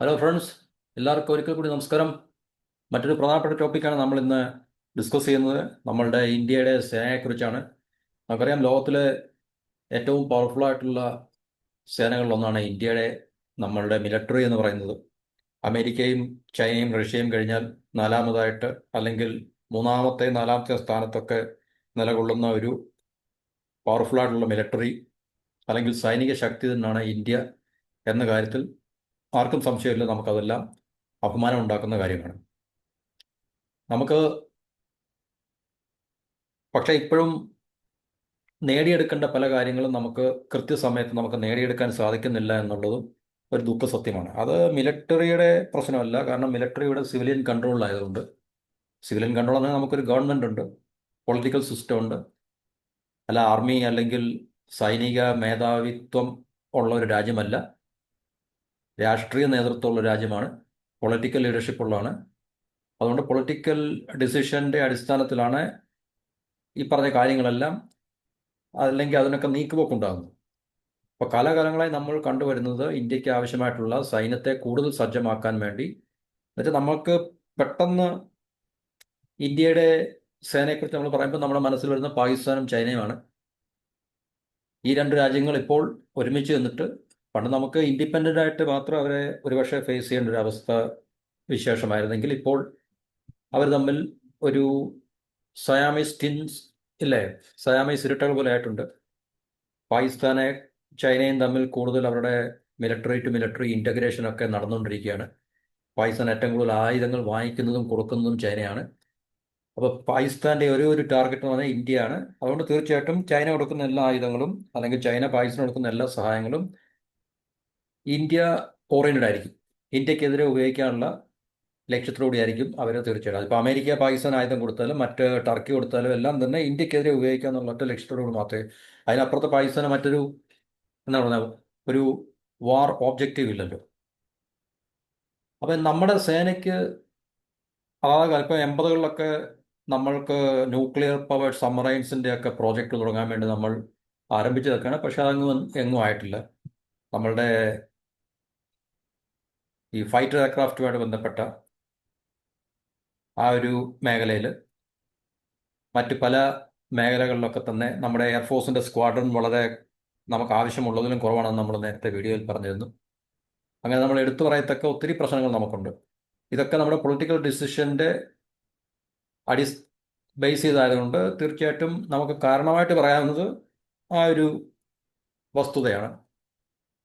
Hello friends, എല്ലാവർക്കും ഒരിക്കൽ കൂടി നമസ്കാരം. മറ്റൊരു പ്രധാനപ്പെട്ട ടോപ്പിക്കാണ് നമ്മൾ ഇന്ന് ഡിസ്കസ് ചെയ്യുന്നത്. നമ്മളുടെ ഇന്ത്യയുടെ സേനയെക്കുറിച്ചാണ്. നമുക്കറിയാം, ലോകത്തിലെ ഏറ്റവും പവർഫുൾ ആയിട്ടുള്ള സേനകളിലൊന്നാണ് ഇന്ത്യയുടെ നമ്മളുടെ മിലിറ്ററി എന്ന് പറയുന്നത്. അമേരിക്കയും ചൈനയും റഷ്യയും കഴിഞ്ഞാൽ നാലാമതായിട്ട്, അല്ലെങ്കിൽ നാലാമത്തെ സ്ഥാനത്തൊക്കെ നിലകൊള്ളുന്ന ഒരു പവർഫുൾ ആയിട്ടുള്ള മിലിറ്ററി അല്ലെങ്കിൽ സൈനിക ശക്തി തന്നെയാണ് ഇന്ത്യ എന്ന കാര്യത്തിൽ ആർക്കും സംശയമില്ല. നമുക്കതെല്ലാം അഭിമാനം ഉണ്ടാക്കുന്ന കാര്യമാണ്. നമുക്ക് പക്ഷേ ഇപ്പോഴും നേടിയെടുക്കേണ്ട പല കാര്യങ്ങളും നമുക്ക് കൃത്യസമയത്ത് നമുക്ക് നേടിയെടുക്കാൻ സാധിക്കുന്നില്ല എന്നുള്ളതും ഒരു ദുഃഖസത്യമാണ്. അത് മിലിറ്ററിയുടെ പ്രശ്നമല്ല, കാരണം മിലിറ്ററിയുടെ സിവിലിയൻ കൺട്രോളിലായതുകൊണ്ട്. സിവിലിയൻ കൺട്രോൾ എന്നാൽ നമുക്കൊരു ഗവൺമെൻറ് ഉണ്ട്, പൊളിറ്റിക്കൽ സിസ്റ്റം ഉണ്ട്. അല്ല, ആർമി അല്ലെങ്കിൽ സൈനിക മേധാവിത്വം ഉള്ള ഒരു രാജ്യമല്ല, രാഷ്ട്രീയ നേതൃത്വമുള്ള രാജ്യമാണ്, പൊളിറ്റിക്കൽ ലീഡർഷിപ്പ് ഉള്ളതാണ്. അതുകൊണ്ട് പൊളിറ്റിക്കൽ ഡിസിഷൻ്റെ അടിസ്ഥാനത്തിലാണ് ഈ പറഞ്ഞ കാര്യങ്ങളെല്ലാം, അല്ലെങ്കിൽ അതിനൊക്കെ നീക്കുപോക്കുണ്ടാകുന്നു. അപ്പോൾ കാലാകാലങ്ങളായി നമ്മൾ കണ്ടുവരുന്നത് ഇന്ത്യക്ക് ആവശ്യമായിട്ടുള്ള സൈന്യത്തെ കൂടുതൽ സജ്ജമാക്കാൻ വേണ്ടി, എന്നുവെച്ചാൽ നമ്മൾക്ക് പെട്ടെന്ന് ഇന്ത്യയുടെ സേനയെക്കുറിച്ച് നമ്മൾ പറയുമ്പോൾ നമ്മുടെ മനസ്സിൽ വരുന്ന പാകിസ്ഥാനും ചൈനയുമാണ്. ഈ രണ്ട് രാജ്യങ്ങൾ ഇപ്പോൾ ഒരുമിച്ച് നിന്നിട്ട്, പണ്ട് നമുക്ക് ഇൻഡിപെൻഡൻ്റ് ആയിട്ട് മാത്രം അവരെ ഒരുപക്ഷെ ഫേസ് ചെയ്യേണ്ട ഒരു അവസ്ഥ വിശേഷമായിരുന്നെങ്കിൽ, ഇപ്പോൾ അവർ തമ്മിൽ ഒരു സയാമീസ് ടിൻസ് ഇല്ലേ, സയാമീസ് ഇരട്ടകൾ പോലെ ആയിട്ടുണ്ട്. പാകിസ്ഥാനെ ചൈനയും തമ്മിൽ കൂടുതൽ അവരുടെ മിലിറ്ററി ടു മിലിറ്ററി ഇൻ്റഗ്രേഷനൊക്കെ നടന്നുകൊണ്ടിരിക്കുകയാണ്. പാകിസ്ഥാൻ ഏറ്റവും കൂടുതൽ ആയുധങ്ങൾ വാങ്ങിക്കുന്നതും കൊടുക്കുന്നതും ചൈനയാണ്. അപ്പോൾ പാകിസ്ഥാൻ്റെ ഒരു ടാർഗറ്റ് എന്ന് പറഞ്ഞാൽ ഇന്ത്യയാണ്. അതുകൊണ്ട് തീർച്ചയായിട്ടും ചൈന കൊടുക്കുന്ന എല്ലാ ആയുധങ്ങളും, അല്ലെങ്കിൽ ചൈന പാകിസ്ഥാൻ കൊടുക്കുന്ന എല്ലാ സഹായങ്ങളും ഇന്ത്യ ഓറിയൻറ്റഡ് ആയിരിക്കും. ഇന്ത്യക്കെതിരെ ഉപയോഗിക്കാനുള്ള ലക്ഷ്യത്തോടെ ആയിരിക്കും അവർ തീർച്ചയായിട്ടും. അതിപ്പോൾ അമേരിക്ക പാകിസ്ഥാൻ ആയുധം കൊടുത്താലും മറ്റ് ടർക്കി കൊടുത്താലും എല്ലാം തന്നെ ഇന്ത്യക്കെതിരെ ഉപയോഗിക്കുക എന്നുള്ള ഒറ്റ ലക്ഷ്യത്തോടു മാത്രമേ. അതിനപ്പുറത്ത് പാകിസ്ഥാന് മറ്റൊരു എന്താ പറയുക, ഒരു വാർ ഓബ്ജക്റ്റീവ് ഇല്ലല്ലോ. അപ്പം നമ്മുടെ സേനയ്ക്ക് ഇപ്പോൾ 80കളിലൊക്കെ നമ്മൾക്ക് ന്യൂക്ലിയർ പവേർഡ് സബ്മറൈൻസിൻ്റെ ഒക്കെ പ്രോജക്റ്റ് തുടങ്ങാൻ വേണ്ടി നമ്മൾ ആരംഭിച്ചതൊക്കെയാണ്. പക്ഷെ അതങ്ങ് എങ്ങും ആയിട്ടില്ല. നമ്മളുടെ ഈ ഫൈറ്റർ എയർക്രാഫ്റ്റുമായിട്ട് ബന്ധപ്പെട്ട ആ ഒരു മേഖലയിൽ, മറ്റ് പല മേഖലകളിലൊക്കെ തന്നെ നമ്മുടെ എയർഫോഴ്സിൻ്റെ സ്ക്വാഡ്രൺ വളരെ നമുക്ക് ആവശ്യമുള്ളതിലും കുറവാണെന്ന് നമ്മൾ നേരത്തെ വീഡിയോയിൽ പറഞ്ഞിരുന്നു. അങ്ങനെ നമ്മൾ എടുത്തു പറയത്തക്ക ഒത്തിരി പ്രശ്നങ്ങൾ നമുക്കുണ്ട്. ഇതൊക്കെ നമ്മുടെ പൊളിറ്റിക്കൽ ഡിസിഷൻ്റെ അടി ബേസ് ചെയ്തായതുകൊണ്ട് തീർച്ചയായിട്ടും നമുക്ക് കാരണമായിട്ട് പറയാവുന്നത് ആ ഒരു വസ്തുതയാണ്.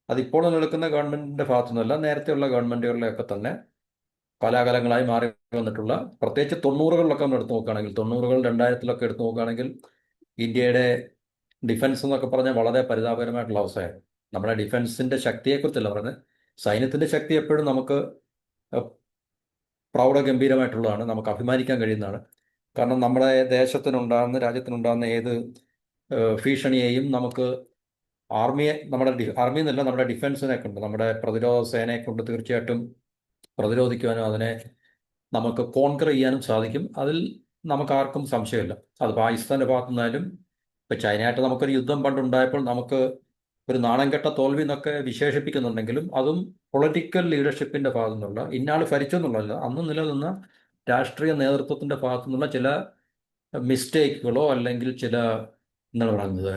അതിപ്പോൾ നിലനിൽക്കുന്ന ഗവൺമെൻറ്റിൻ്റെ ഭാഗത്തുനിന്നല്ല, നേരത്തെയുള്ള ഗവൺമെൻറ്റുകളിലൊക്കെ തന്നെ കാലാകാലങ്ങളായി മാറി വന്നിട്ടുള്ള, പ്രത്യേകിച്ച് 90കളിലൊക്കെ നമ്മൾ എടുത്തു നോക്കുകയാണെങ്കിൽ, 90കൾ 2000-ലൊക്കെ എടുത്തു നോക്കുകയാണെങ്കിൽ ഇന്ത്യയുടെ ഡിഫൻസ് എന്നൊക്കെ പറഞ്ഞാൽ വളരെ പരിതാപകരമായിട്ടുള്ള അവസ്ഥയാണ്. നമ്മുടെ ഡിഫൻസിൻ്റെ ശക്തിയെക്കുറിച്ചല്ല പറയുന്നത്, സൈന്യത്തിൻ്റെ ശക്തി എപ്പോഴും നമുക്ക് പ്രൗഢഗംഭീരമായിട്ടുള്ളതാണ്, നമുക്ക് അഭിമാനിക്കാൻ കഴിയുന്നതാണ്. കാരണം നമ്മുടെ രാജ്യത്തിനുണ്ടാകുന്ന ഏത് ഭീഷണിയെയും നമുക്ക് ആർമി എന്നല്ല, നമ്മുടെ ഡിഫൻസിനെ കൊണ്ട്, നമ്മുടെ പ്രതിരോധ സേനയെ കൊണ്ട് തീർച്ചയായിട്ടും പ്രതിരോധിക്കുവാനും അതിനെ നമുക്ക് കോൺകർ ചെയ്യാനും സാധിക്കും. അതിൽ നമുക്ക് ആർക്കും സംശയമില്ല. അത് പാകിസ്ഥാൻ്റെ ഭാഗത്തു നിന്നാലും, ഇപ്പോൾ ചൈനയായിട്ട് നമുക്കൊരു യുദ്ധം പണ്ടുണ്ടായപ്പോൾ നമുക്ക് ഒരു നാണം കെട്ട തോൽവി എന്നൊക്കെ വിശേഷിപ്പിക്കുന്നുണ്ടെങ്കിലും, അതും പൊളിറ്റിക്കൽ ലീഡർഷിപ്പിൻ്റെ ഭാഗത്തു നിന്നുള്ള, ഇന്നാൾ ഭരിച്ചു എന്നുള്ളതല്ല, അന്ന് നിലനിന്ന രാഷ്ട്രീയ നേതൃത്വത്തിൻ്റെ ഭാഗത്തു നിന്നുള്ള ചില മിസ്റ്റേക്കുകളോ അല്ലെങ്കിൽ ചില എന്താണ് പറയുന്നത്,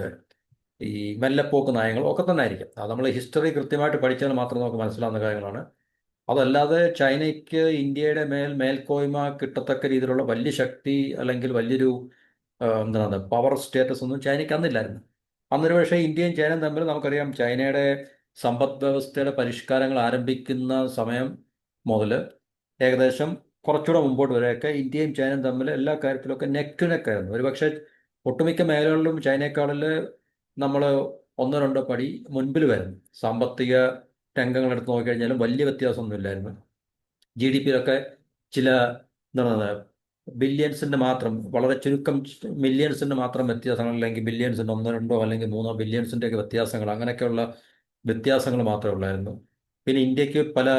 ഈ മെല്ലെപ്പോക്ക് നയങ്ങളോ ഒക്കെ തന്നെ ആയിരിക്കും. അത് നമ്മൾ ഹിസ്റ്ററി കൃത്യമായിട്ട് പഠിച്ചാൽ മാത്രം നമുക്ക് മനസ്സിലാവുന്ന കാര്യങ്ങളാണ്. അതല്ലാതെ ചൈനയ്ക്ക് ഇന്ത്യയുടെ മേൽക്കോയ്മ കിട്ടത്തക്ക രീതിയിലുള്ള വലിയ ശക്തി അല്ലെങ്കിൽ വലിയൊരു എന്താണ് പവർ സ്റ്റേറ്റസ് ഒന്നും ചൈനയ്ക്ക് അന്നില്ലായിരുന്നു. അന്നൊരു പക്ഷേ ഇന്ത്യയും ചൈനയും തമ്മിൽ നമുക്കറിയാം, ചൈനയുടെ സമ്പദ് വ്യവസ്ഥയുടെ പരിഷ്കാരങ്ങൾ ആരംഭിക്കുന്ന സമയം മുതൽ ഏകദേശം കുറച്ചുകൂടെ മുമ്പോട്ട് വരെയൊക്കെ ഇന്ത്യയും ചൈനയും തമ്മിൽ എല്ലാ കാര്യത്തിലൊക്കെ നെക്ക് ടു നെക്ക് ആയിരുന്നു. ഒരുപക്ഷെ ഒട്ടുമിക്ക മേഖലകളിലും ചൈനയെക്കാളിൽ നമ്മൾ ഒന്നോ രണ്ടോ പടി മുൻപിൽ വരുന്നു. സാമ്പത്തിക രംഗങ്ങളെടുത്ത് നോക്കിക്കഴിഞ്ഞാലും വലിയ വ്യത്യാസമൊന്നുമില്ലായിരുന്നു. ജി ഡി പിയിലൊക്കെ ചില എന്താണ് ബില്യൺസിൻ്റെ മാത്രം, വളരെ ചുരുക്കം മില്യൺസിൻ്റെ മാത്രം വ്യത്യാസങ്ങൾ, അല്ലെങ്കിൽ ബില്യൺസിൻ്റെ ഒന്നോ രണ്ടോ അല്ലെങ്കിൽ മൂന്നോ ബില്യൺസിൻ്റെയൊക്കെ വ്യത്യാസങ്ങൾ, അങ്ങനെയൊക്കെയുള്ള വ്യത്യാസങ്ങൾ മാത്രമേ ഉള്ളായിരുന്നു. പിന്നെ ഇന്ത്യക്ക് പല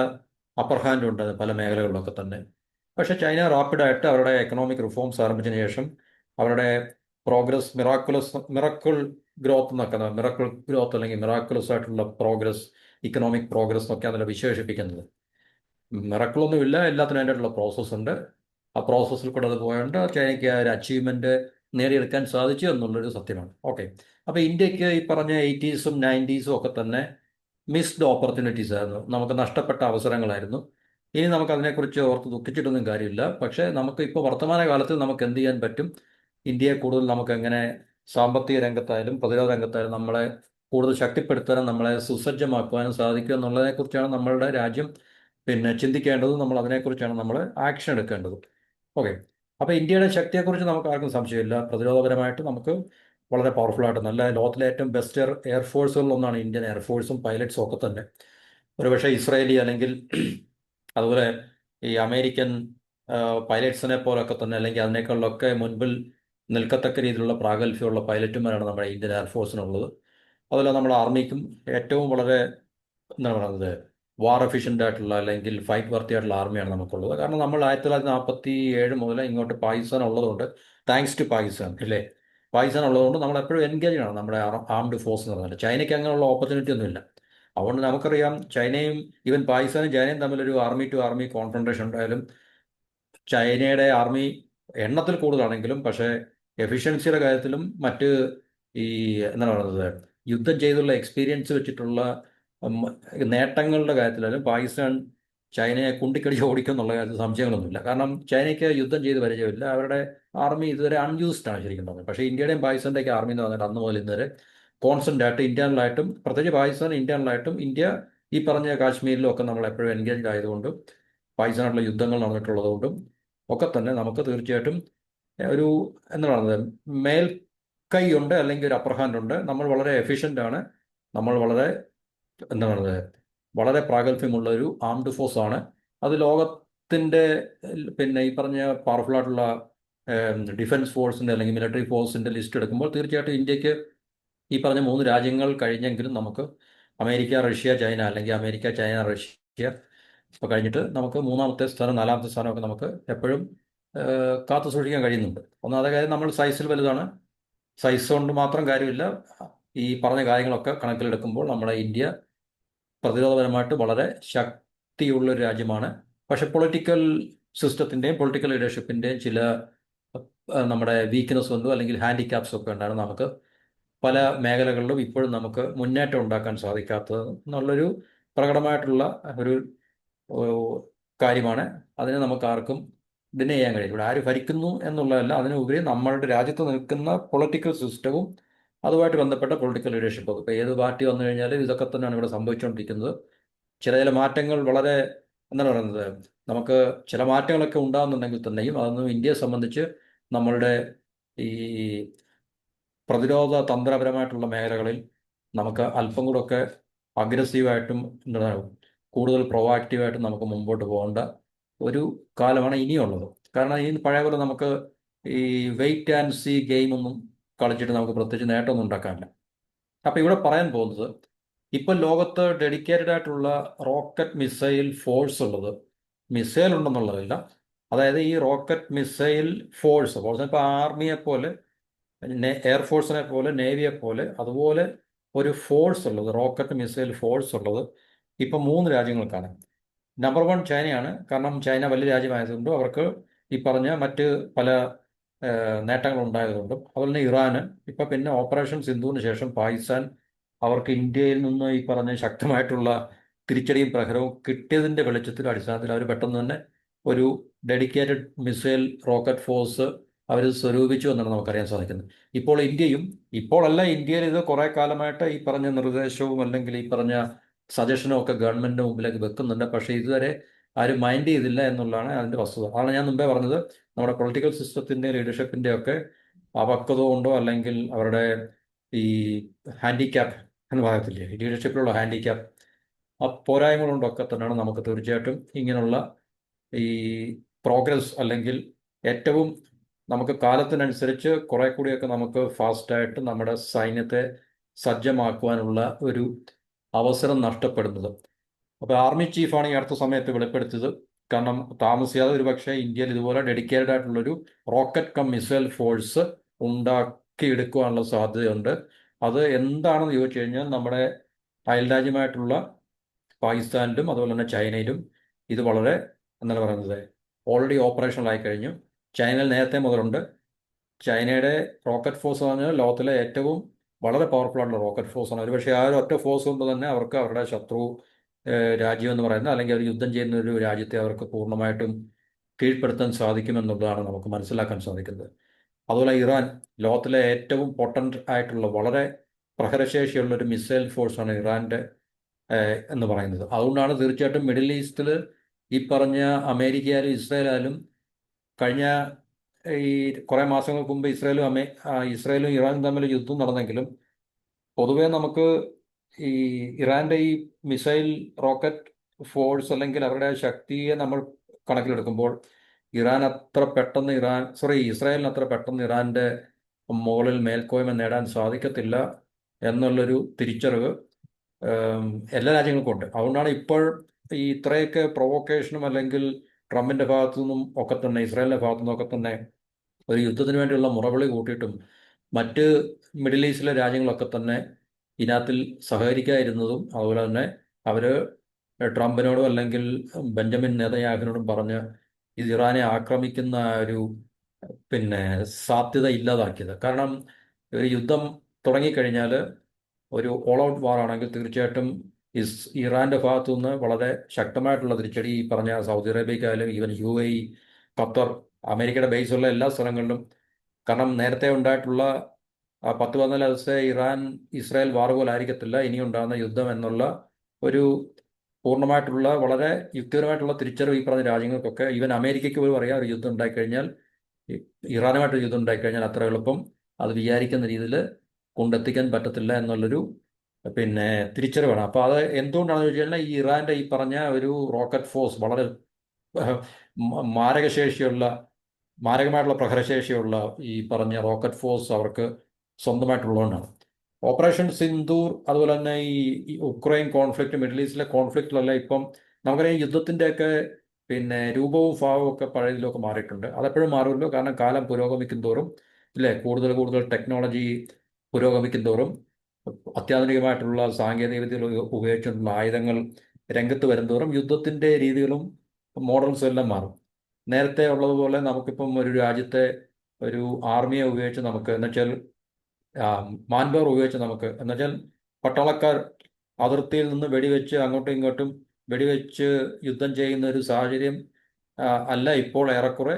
അപ്പർ ഹാൻഡ് ഉണ്ട് പല മേഖലകളിലൊക്കെ തന്നെ. പക്ഷേ ചൈന റാപ്പിഡായിട്ട് അവരുടെ എക്കണോമിക് റിഫോംസ് ആരംഭിച്ചതിന് ശേഷം അവരുടെ പ്രോഗ്രസ്, മിറക്കിൾ ഗ്രോത്ത് എന്നൊക്കെ, മിറക്കിൾ ഗ്രോത്ത് അല്ലെങ്കിൽ മിറാക്കുലസ് ആയിട്ടുള്ള പ്രോഗ്രസ്, ഇക്കണോമിക് പ്രോഗ്രസ് എന്നൊക്കെ അതിൽ വിശേഷിപ്പിക്കുന്നത്. മിറക്കിളൊന്നുമില്ല, എല്ലാത്തിനും അതിൻ്റെയുള്ള പ്രോസസ്സ് ഉണ്ട്. ആ പ്രോസസ്സിൽ കൂടെ അത് പോയതുകൊണ്ട് ചൈനയ്ക്ക് ആ ഒരു അച്ചീവ്മെൻറ്റ് നേടിയെടുക്കാൻ സാധിച്ചു എന്നുള്ളൊരു സത്യമാണ്. ഓക്കെ. അപ്പോൾ ഇന്ത്യക്ക് ഈ പറഞ്ഞ 80s 90s ഒക്കെ തന്നെ മിസ്ഡ് ഓപ്പർച്യൂണിറ്റീസ് ആയിരുന്നു, നമുക്ക് നഷ്ടപ്പെട്ട അവസരങ്ങളായിരുന്നു. ഇനി നമുക്ക് അതിനെക്കുറിച്ച് ഓർത്ത് ദുഃഖിച്ചിട്ടൊന്നും കാര്യമില്ല. പക്ഷേ നമുക്ക് ഇപ്പോൾ വർത്തമാന കാലത്തിൽ നമുക്ക് എന്ത് ചെയ്യാൻ പറ്റും, ഇന്ത്യയെ കൂടുതൽ നമുക്ക് എങ്ങനെ സാമ്പത്തിക രംഗത്തായാലും പ്രതിരോധ രംഗത്തായാലും നമ്മളെ കൂടുതൽ ശക്തിപ്പെടുത്താനും നമ്മളെ സുസജ്ജമാക്കുവാനും സാധിക്കും എന്നുള്ളതിനെക്കുറിച്ചാണ് നമ്മളുടെ രാജ്യം ചിന്തിക്കേണ്ടതും. നമ്മൾ അതിനെക്കുറിച്ചാണ് നമ്മൾ ആക്ഷൻ എടുക്കേണ്ടതും. ഓക്കെ. അപ്പോൾ ഇന്ത്യയുടെ ശക്തിയെക്കുറിച്ച് നമുക്ക് ആർക്കും സംശയമില്ല. പ്രതിരോധപരമായിട്ട് നമുക്ക് വളരെ പവർഫുൾ ആയിട്ട് നല്ല ലോകത്തിലെ ഏറ്റവും ബെസ്റ്റ് എയർഫോഴ്സുകളിലൊന്നാണ് ഇന്ത്യൻ എയർഫോഴ്സും പൈലറ്റ്സും ഒക്കെ തന്നെ. ഒരുപക്ഷെ ഇസ്രായേലി അല്ലെങ്കിൽ അതുപോലെ ഈ അമേരിക്കൻ പൈലറ്റ്സിനെ പോലൊക്കെ തന്നെ അല്ലെങ്കിൽ അതിനേക്കാളൊക്കെ മുൻപിൽ നിൽക്കത്തക്ക രീതിയിലുള്ള പ്രാഗൽഭ്യമുള്ള പൈലറ്റുമാരാണ് നമ്മുടെ ഇന്ത്യൻ എയർഫോഴ്സിനുള്ളത്. അതുപോലെ നമ്മുടെ ആർമിക്കും ഏറ്റവും വളരെ എന്താണ് പറയുന്നത് വാർ എഫിഷ്യൻ്റ് ആയിട്ടുള്ള അല്ലെങ്കിൽ ഫൈറ്റ് വർത്തി ആയിട്ടുള്ള ആർമിയാണ് നമുക്കുള്ളത്. കാരണം നമ്മൾ 1947 മുതൽ ഇങ്ങോട്ട് പാകിസ്ഥാൻ ഉള്ളതുകൊണ്ട്, താങ്ക്സ് ടു പാകിസ്ഥാൻ അല്ലേ, പാകിസ്ഥാൻ ഉള്ളതുകൊണ്ട് നമ്മൾ എപ്പോഴും എൻഗേജ് ആണ് നമ്മുടെ ആംഡ് ഫോഴ്സ് എന്ന് പറഞ്ഞാൽ. ചൈനയ്ക്ക് അങ്ങനെയുള്ള ഓപ്പർച്യൂണിറ്റി ഒന്നുമില്ല. അതുകൊണ്ട് നമുക്കറിയാം ചൈനയും ഈവൻ പാകിസ്ഥാനും ചൈനയും തമ്മിലൊരു ആർമി ടു ആർമി കോൺഫ്രണ്ടേഷൻ ഉണ്ടായാലും ചൈനയുടെ ആർമി എണ്ണത്തിൽ കൂടുതലാണെങ്കിലും പക്ഷേ എഫിഷ്യൻസിയുടെ കാര്യത്തിലും മറ്റ് ഈ എന്താണ് പറയുന്നത് യുദ്ധം ചെയ്തുള്ള എക്സ്പീരിയൻസ് വെച്ചിട്ടുള്ള ഉം, നേട്ടങ്ങളുടെ കാര്യത്തിലായാലും പാകിസ്ഥാൻ ചൈനയെ കുണ്ടിക്കടിച്ച് ഓടിക്കും എന്നുള്ള കാര്യത്തിൽ സംശയങ്ങളൊന്നുമില്ല. കാരണം ചൈനയ്ക്ക് യുദ്ധം ചെയ്ത് പരിചയമില്ല, അവരുടെ ആർമി ഇതുവരെ അൺയൂസ്ഡ് ആണ് ശരിക്കും പറഞ്ഞത്. പക്ഷേ ഇന്ത്യയുടെയും പാകിസ്ഥാൻ്റെയൊക്കെ ആർമി എന്ന് പറഞ്ഞിട്ട് അന്ന് മുതൽ ഇന്ന് വരെ കോൺസ്റ്റന്റ് ആയിട്ട് ഇന്റേണലായിട്ടും പ്രത്യേകിച്ച് പാകിസ്ഥാൻ ഇന്റേണലായിട്ടും ഇന്ത്യ ഈ പറഞ്ഞ കാശ്മീരിലും ഒക്കെ നമ്മൾ എപ്പോഴും എൻഗേജ്ഡ് ആയതുകൊണ്ടും പാകിസ്ഥാനായിട്ടുള്ള യുദ്ധങ്ങൾ നടന്നിട്ടുള്ളതുകൊണ്ടും ഒക്കെ തന്നെ നമുക്ക് തീർച്ചയായിട്ടും ഒരു എന്താ പറയുന്നത് മേൽക്കൈയുണ്ട് അല്ലെങ്കിൽ ഒരു അപ്പർ ഹാൻഡ് ഉണ്ട്. നമ്മൾ വളരെ എഫിഷ്യൻ്റ് ആണ്. നമ്മൾ വളരെ എന്താ പറയുന്നത് വളരെ പ്രാഗൽഭ്യമുള്ള ഒരു ആംഡ് ഫോഴ്സ് ആണ്. അത് ലോകത്തിൻ്റെ ഈ പറഞ്ഞ പവർഫുൾ ആയിട്ടുള്ള ഡിഫൻസ് ഫോഴ്സിൻ്റെ അല്ലെങ്കിൽ മിലിറ്ററി ഫോഴ്സിൻ്റെ ലിസ്റ്റ് എടുക്കുമ്പോൾ തീർച്ചയായിട്ടും ഇന്ത്യക്ക് ഈ പറഞ്ഞ മൂന്ന് രാജ്യങ്ങൾ കഴിഞ്ഞെങ്കിലും നമുക്ക് അമേരിക്ക റഷ്യ ചൈന അല്ലെങ്കിൽ അമേരിക്ക ചൈന റഷ്യ ഇപ്പോൾ കഴിഞ്ഞിട്ട് നമുക്ക് മൂന്നാമത്തെ സ്ഥാനം നാലാമത്തെ സ്ഥാനമൊക്കെ നമുക്ക് എപ്പോഴും കാത്തു സൂക്ഷിക്കാൻ കഴിയുന്നുണ്ട്. ഒന്നാമത്തെ കാര്യം നമ്മൾ സൈസിൽ വലുതാണ്. സൈസ് കൊണ്ട് മാത്രം കാര്യമില്ല, ഈ പറഞ്ഞ കാര്യങ്ങളൊക്കെ കണക്കിലെടുക്കുമ്പോൾ നമ്മുടെ ഇന്ത്യ പ്രതിരോധപരമായിട്ട് വളരെ ശക്തിയുള്ളൊരു രാജ്യമാണ്. പക്ഷെ പൊളിറ്റിക്കൽ സിസ്റ്റത്തിൻ്റെയും പൊളിറ്റിക്കൽ ലീഡർഷിപ്പിൻ്റെയും ചില നമ്മുടെ വീക്ക്നെസ് കൊണ്ടോ അല്ലെങ്കിൽ ഹാൻഡിക്യാപ്സ് ഒക്കെ ഉണ്ടാണ് നമുക്ക് പല മേഖലകളിലും ഇപ്പോഴും നമുക്ക് മുന്നേറ്റം ഉണ്ടാക്കാൻ സാധിക്കാത്തത് എന്നുള്ളൊരു പ്രകടമായിട്ടുള്ള ഒരു കാര്യമാണ്. അതിനെ നമുക്ക് ആർക്കും ഡിനൈ ചെയ്യാൻ കഴിയും. ഇവിടെ ആര് ഭരിക്കുന്നു എന്നുള്ളതല്ല, അതിനുപരി നമ്മളുടെ രാജ്യത്ത് നിൽക്കുന്ന പൊളിറ്റിക്കൽ സിസ്റ്റവും അതുമായിട്ട് ബന്ധപ്പെട്ട പൊളിറ്റിക്കൽ ലീഡർഷിപ്പും. ഇപ്പോൾ ഏത് പാർട്ടി വന്നു കഴിഞ്ഞാലും ഇതൊക്കെ തന്നെയാണ് ഇവിടെ സംഭവിച്ചുകൊണ്ടിരിക്കുന്നത്. ചില മാറ്റങ്ങൾ വളരെ എന്താണ് പറയുന്നത് നമുക്ക് ചില മാറ്റങ്ങളൊക്കെ ഉണ്ടാകുന്നുണ്ടെങ്കിൽ തന്നെയും അതൊന്നും ഇന്ത്യയെ സംബന്ധിച്ച് നമ്മളുടെ ഈ പ്രതിരോധ തന്ത്രപരമായിട്ടുള്ള മേഖലകളിൽ നമുക്ക് അല്പം കൂടെ ഒക്കെ അഗ്രസീവായിട്ടും എന്താണ് കൂടുതൽ പ്രൊവാക്റ്റീവായിട്ടും നമുക്ക് മുമ്പോട്ട് പോകേണ്ട ഒരു കാലമാണ് ഇനിയുള്ളത്. കാരണം ഈ പഴയ പോലെ നമുക്ക് ഈ വെയിറ്റ് ആൻഡ് സീ ഗെയിമൊന്നും കളിച്ചിട്ട് നമുക്ക് പ്രത്യേകിച്ച് നേട്ടമൊന്നും ഉണ്ടാക്കാനില്ല. അപ്പോൾ ഇവിടെ പറയാൻ പോകുന്നത് ഇപ്പം ലോകത്ത് ഡെഡിക്കേറ്റഡ് ആയിട്ടുള്ള റോക്കറ്റ് മിസൈൽ ഫോഴ്സ് ഉള്ളത്, മിസൈൽ ഉണ്ടെന്നുള്ളതല്ല, അതായത് ഈ റോക്കറ്റ് മിസൈൽ ഫോഴ്സ് ഇപ്പോൾ ആർമിയെ പോലെ എയർഫോഴ്സിനെ പോലെ നേവിയെ പോലെ അതുപോലെ ഒരു ഫോഴ്സ് ഉള്ളത്, റോക്കറ്റ് മിസൈൽ ഫോഴ്സ് ഉള്ളത് ഇപ്പം മൂന്ന് രാജ്യങ്ങൾക്കാണ്. നമ്പർ 1 ചൈനയാണ്. കാരണം ചൈന വലിയ രാജ്യമായതുകൊണ്ടും അവർക്ക് ഈ പറഞ്ഞ മറ്റ് പല നേട്ടങ്ങൾ ഉണ്ടായതുകൊണ്ടും. അതുപോലെ തന്നെ ഇറാന്. ഇപ്പം പിന്നെ ഓപ്പറേഷൻ സിന്ധുവിന് ശേഷം പാകിസ്ഥാൻ അവർക്ക് ഇന്ത്യയിൽ നിന്ന് ഈ പറഞ്ഞ ശക്തമായിട്ടുള്ള തിരിച്ചടിയും പ്രഹരവും കിട്ടിയതിൻ്റെ വെളിച്ചത്തിൽ അടിസ്ഥാനത്തിൽ അവർ പെട്ടെന്ന് തന്നെ ഒരു ഡെഡിക്കേറ്റഡ് മിസൈൽ റോക്കറ്റ് ഫോഴ്സ് അവർ സ്വരൂപിച്ചു എന്നാണ് നമുക്കറിയാൻ സാധിക്കുന്നത്. ഇപ്പോൾ ഇന്ത്യയും ഇപ്പോഴല്ല, ഇന്ത്യയിൽ ഇത് കുറേ കാലമായിട്ട് ഈ പറഞ്ഞ നിർദ്ദേശവും അല്ലെങ്കിൽ ഈ പറഞ്ഞ സജഷനും ഒക്കെ ഗവൺമെൻറ്റിൻ്റെ മുമ്പിലേക്ക് വെക്കുന്നുണ്ട്. പക്ഷേ ഇതുവരെ ആരും മൈൻഡ് ചെയ്തില്ല എന്നുള്ളതാണ് അതിൻ്റെ വസ്തുത. അതാണ് ഞാൻ മുമ്പേ പറഞ്ഞത്, നമ്മുടെ പൊളിറ്റിക്കൽ സിസ്റ്റത്തിൻ്റെ ലീഡർഷിപ്പിൻ്റെ ഒക്കെ അപക്വത കൊണ്ടോ അല്ലെങ്കിൽ അവരുടെ ഈ ഹാൻഡിക്യാപ്പ് എന്ന് പറയത്തില്ലേ, ലീഡർഷിപ്പിലുള്ള ഹാൻഡിക്യാപ്പ്, ആ പോരായ്മ കൊണ്ടൊക്കെ തന്നെയാണ് നമുക്ക് തീർച്ചയായിട്ടും ഇങ്ങനെയുള്ള ഈ പ്രോഗ്രസ് അല്ലെങ്കിൽ ഏറ്റവും നമുക്ക് കാലത്തിനനുസരിച്ച് കുറെ കൂടിയൊക്കെ നമുക്ക് ഫാസ്റ്റായിട്ട് നമ്മുടെ സൈന്യത്തെ സജ്ജമാക്കുവാനുള്ള ഒരു അവസരം നഷ്ടപ്പെടുന്നത്. അപ്പോൾ ആർമി ചീഫാണ് ഈ അടുത്ത സമയത്ത് വെളിപ്പെടുത്തിയത്. കാരണം താമസിയാതെ ഒരു പക്ഷേ ഇന്ത്യയിൽ ഇതുപോലെ ഡെഡിക്കേറ്റഡ് ആയിട്ടുള്ളൊരു റോക്കറ്റ് കം മിസൈൽ ഫോഴ്സ് ഉണ്ടാക്കിയെടുക്കുവാനുള്ള സാധ്യതയുണ്ട്. അത് എന്താണെന്ന് ചോദിച്ചു കഴിഞ്ഞാൽ നമ്മുടെ അയൽരാജ്യമായിട്ടുള്ള പാകിസ്ഥാനിലും അതുപോലെ തന്നെ ചൈനയിലും ഇത് വളരെ എന്താണ് പറയുന്നത് ഓൾറെഡി ഓപ്പറേഷണൽ ആയി കഴിഞ്ഞു. ചൈനയിൽ നേരത്തെ മുതലുണ്ട്. ചൈനയുടെ റോക്കറ്റ് ഫോഴ്സ് എന്ന് പറഞ്ഞാൽ ലോകത്തിലെ ഏറ്റവും വളരെ പവർഫുൾ ആയിട്ടുള്ള റോക്കറ്റ് ഫോഴ്സാണ്. ഒരുപക്ഷെ ആ ഒരു ഒറ്റ ഫോഴ്സ് കൊണ്ട് തന്നെ അവർക്ക് അവരുടെ ശത്രു രാജ്യം എന്ന് പറയുന്നത്, അല്ലെങ്കിൽ അവർ യുദ്ധം ചെയ്യുന്ന ഒരു രാജ്യത്തെ അവർക്ക് പൂർണ്ണമായിട്ടും കീഴ്പ്പെടുത്താൻ സാധിക്കുമെന്നുള്ളതാണ് നമുക്ക് മനസ്സിലാക്കാൻ സാധിക്കുന്നത്. അതുപോലെ ഇറാൻ ലോകത്തിലെ ഏറ്റവും പൊട്ടൻ്റ് ആയിട്ടുള്ള വളരെ പ്രഹരശേഷിയുള്ള ഒരു മിസൈൽ ഫോഴ്സാണ് ഇറാൻ്റെ എന്ന് പറയുന്നത്. അതുകൊണ്ടാണ് തീർച്ചയായിട്ടും മിഡിൽ ഈസ്റ്റിൽ ഈ പറഞ്ഞ അമേരിക്കയായാലും ഇസ്രായേലായാലും കഴിഞ്ഞ ഈ കുറേ മാസങ്ങൾക്ക് മുമ്പ് ഇസ്രായേലും ഇറാനും തമ്മിൽ യുദ്ധം നടന്നെങ്കിലും പൊതുവേ നമുക്ക് ഈ ഇറാൻ്റെ ഈ മിസൈൽ റോക്കറ്റ് ഫോഴ്സ് അല്ലെങ്കിൽ അവരുടെ ശക്തിയെ നമ്മൾ കണക്കിലെടുക്കുമ്പോൾ ഇസ്രായേലിന് അത്ര പെട്ടെന്ന് ഇറാൻ്റെ മുകളിൽ മേൽക്കോയ്മ നേടാൻ സാധിക്കത്തില്ല എന്നുള്ളൊരു തിരിച്ചറിവ് എല്ലാ രാജ്യങ്ങൾക്കും ഉണ്ട്. അതുകൊണ്ടാണ് ഇപ്പോൾ ഈ ഇത്രയൊക്കെ പ്രൊവോക്കേഷനും അല്ലെങ്കിൽ ട്രംപിൻ്റെ ഭാഗത്തു നിന്നും ഒക്കെ തന്നെ ഇസ്രായേലിൻ്റെ ഭാഗത്തു നിന്നൊക്കെ തന്നെ ഒരു യുദ്ധത്തിന് വേണ്ടിയുള്ള മുറവിളി കൂട്ടിയിട്ടും മറ്റ് മിഡിൽ ഈസ്റ്റിലെ രാജ്യങ്ങളൊക്കെ തന്നെ ഇതിനകത്തിൽ സഹകരിക്കാതിരുന്നതും, അതുപോലെ തന്നെ അവർ ട്രംപിനോടും അല്ലെങ്കിൽ ബെഞ്ചമിൻ നെതന്യാഹുവിനോടും പറഞ്ഞ് ഇത് ഇറാനെ ആക്രമിക്കുന്ന ഒരു സാധ്യത ഇല്ലാതാക്കിയത്. കാരണം ഒരു യുദ്ധം തുടങ്ങിക്കഴിഞ്ഞാൽ ഒരു ഓൾ ഔട്ട് വാർ ആണെങ്കിൽ തീർച്ചയായിട്ടും ഇറാന്റെ ഭാഗത്തു നിന്ന് വളരെ ശക്തമായിട്ടുള്ള തിരിച്ചടി ഈ പറഞ്ഞ സൗദി അറേബ്യക്കായാലും ഈവൻ UAE, ഖത്തർ, അമേരിക്കയുടെ ബേസുള്ള എല്ലാ സ്ഥലങ്ങളിലും. കാരണം നേരത്തെ ഉണ്ടായിട്ടുള്ള 10-14 ദിവസത്തെ ഇറാൻ ഇസ്രായേൽ വാർ പോലെ ആയിരിക്കത്തില്ല ഇനി ഉണ്ടാകുന്ന യുദ്ധം എന്നുള്ള ഒരു പൂർണ്ണമായിട്ടുള്ള വളരെ യുക്തിപരമായിട്ടുള്ള തിരിച്ചറിവ് ഈ പറഞ്ഞ രാജ്യങ്ങൾക്കൊക്കെ, ഈവൻ അമേരിക്കയ്ക്ക് പോലും അറിയാം ഒരു യുദ്ധം ഉണ്ടായിക്കഴിഞ്ഞാൽ, ഇറാനുമായിട്ട് യുദ്ധം ഉണ്ടായിക്കഴിഞ്ഞാൽ അത്ര എളുപ്പം അത് വിചാരിക്കുന്ന രീതിയിൽ കൊണ്ടെത്തിക്കാൻ പറ്റത്തില്ല എന്നുള്ളൊരു തിരിച്ചറിവാണ്. അപ്പോൾ അത് എന്തുകൊണ്ടാണെന്ന് ചോദിച്ചു കഴിഞ്ഞാൽ ഈ ഇറാൻ്റെ ഈ പറഞ്ഞ ഒരു റോക്കറ്റ് ഫോഴ്സ് വളരെ മാരകമായിട്ടുള്ള പ്രഹരശേഷിയുള്ള ഈ പറഞ്ഞ റോക്കറ്റ് ഫോഴ്സ് അവർക്ക് സ്വന്തമായിട്ടുള്ളതുകൊണ്ടാണ്. ഓപ്പറേഷൻ സിന്ദൂർ, അതുപോലെ തന്നെ ഈ ഉക്രൈൻ കോൺഫ്ലിക്റ്റ്, മിഡിൽ ഈസ്റ്റിലെ കോൺഫ്ലിക്റ്റിലെല്ലാം ഇപ്പം നമുക്കറിയാം യുദ്ധത്തിൻ്റെയൊക്കെ രൂപവും ഭാവവും ഒക്കെ പഴയതിലൊക്കെ മാറിയിട്ടുണ്ട്. അതെപ്പോഴും മാറുമല്ലോ, കാരണം കാലം പുരോഗമിക്കും തോറും ഇല്ലേ, കൂടുതൽ കൂടുതൽ ടെക്നോളജി പുരോഗമിക്കും തോറും അത്യാധുനികമായിട്ടുള്ള സാങ്കേതിക വിദ്യകൾ ഉപയോഗിച്ചിട്ടുള്ള ആയുധങ്ങൾ രംഗത്ത് വരുന്തോറും യുദ്ധത്തിൻ്റെ രീതികളും മോഡൽസും എല്ലാം മാറും. നേരത്തെ ഉള്ളതുപോലെ നമുക്കിപ്പം ഒരു രാജ്യത്തെ ഒരു ആർമിയെ ഉപയോഗിച്ച് നമുക്ക് എന്നുവെച്ചാൽ മാൻപവർ ഉപയോഗിച്ച് നമുക്ക് എന്നുവെച്ചാൽ പട്ടാളക്കാർ അതിർത്തിയിൽ നിന്ന് വെടിവെച്ച് അങ്ങോട്ടും ഇങ്ങോട്ടും വെടിവെച്ച് യുദ്ധം ചെയ്യുന്ന ഒരു സാഹചര്യം അല്ല ഇപ്പോൾ. ഏറെക്കുറെ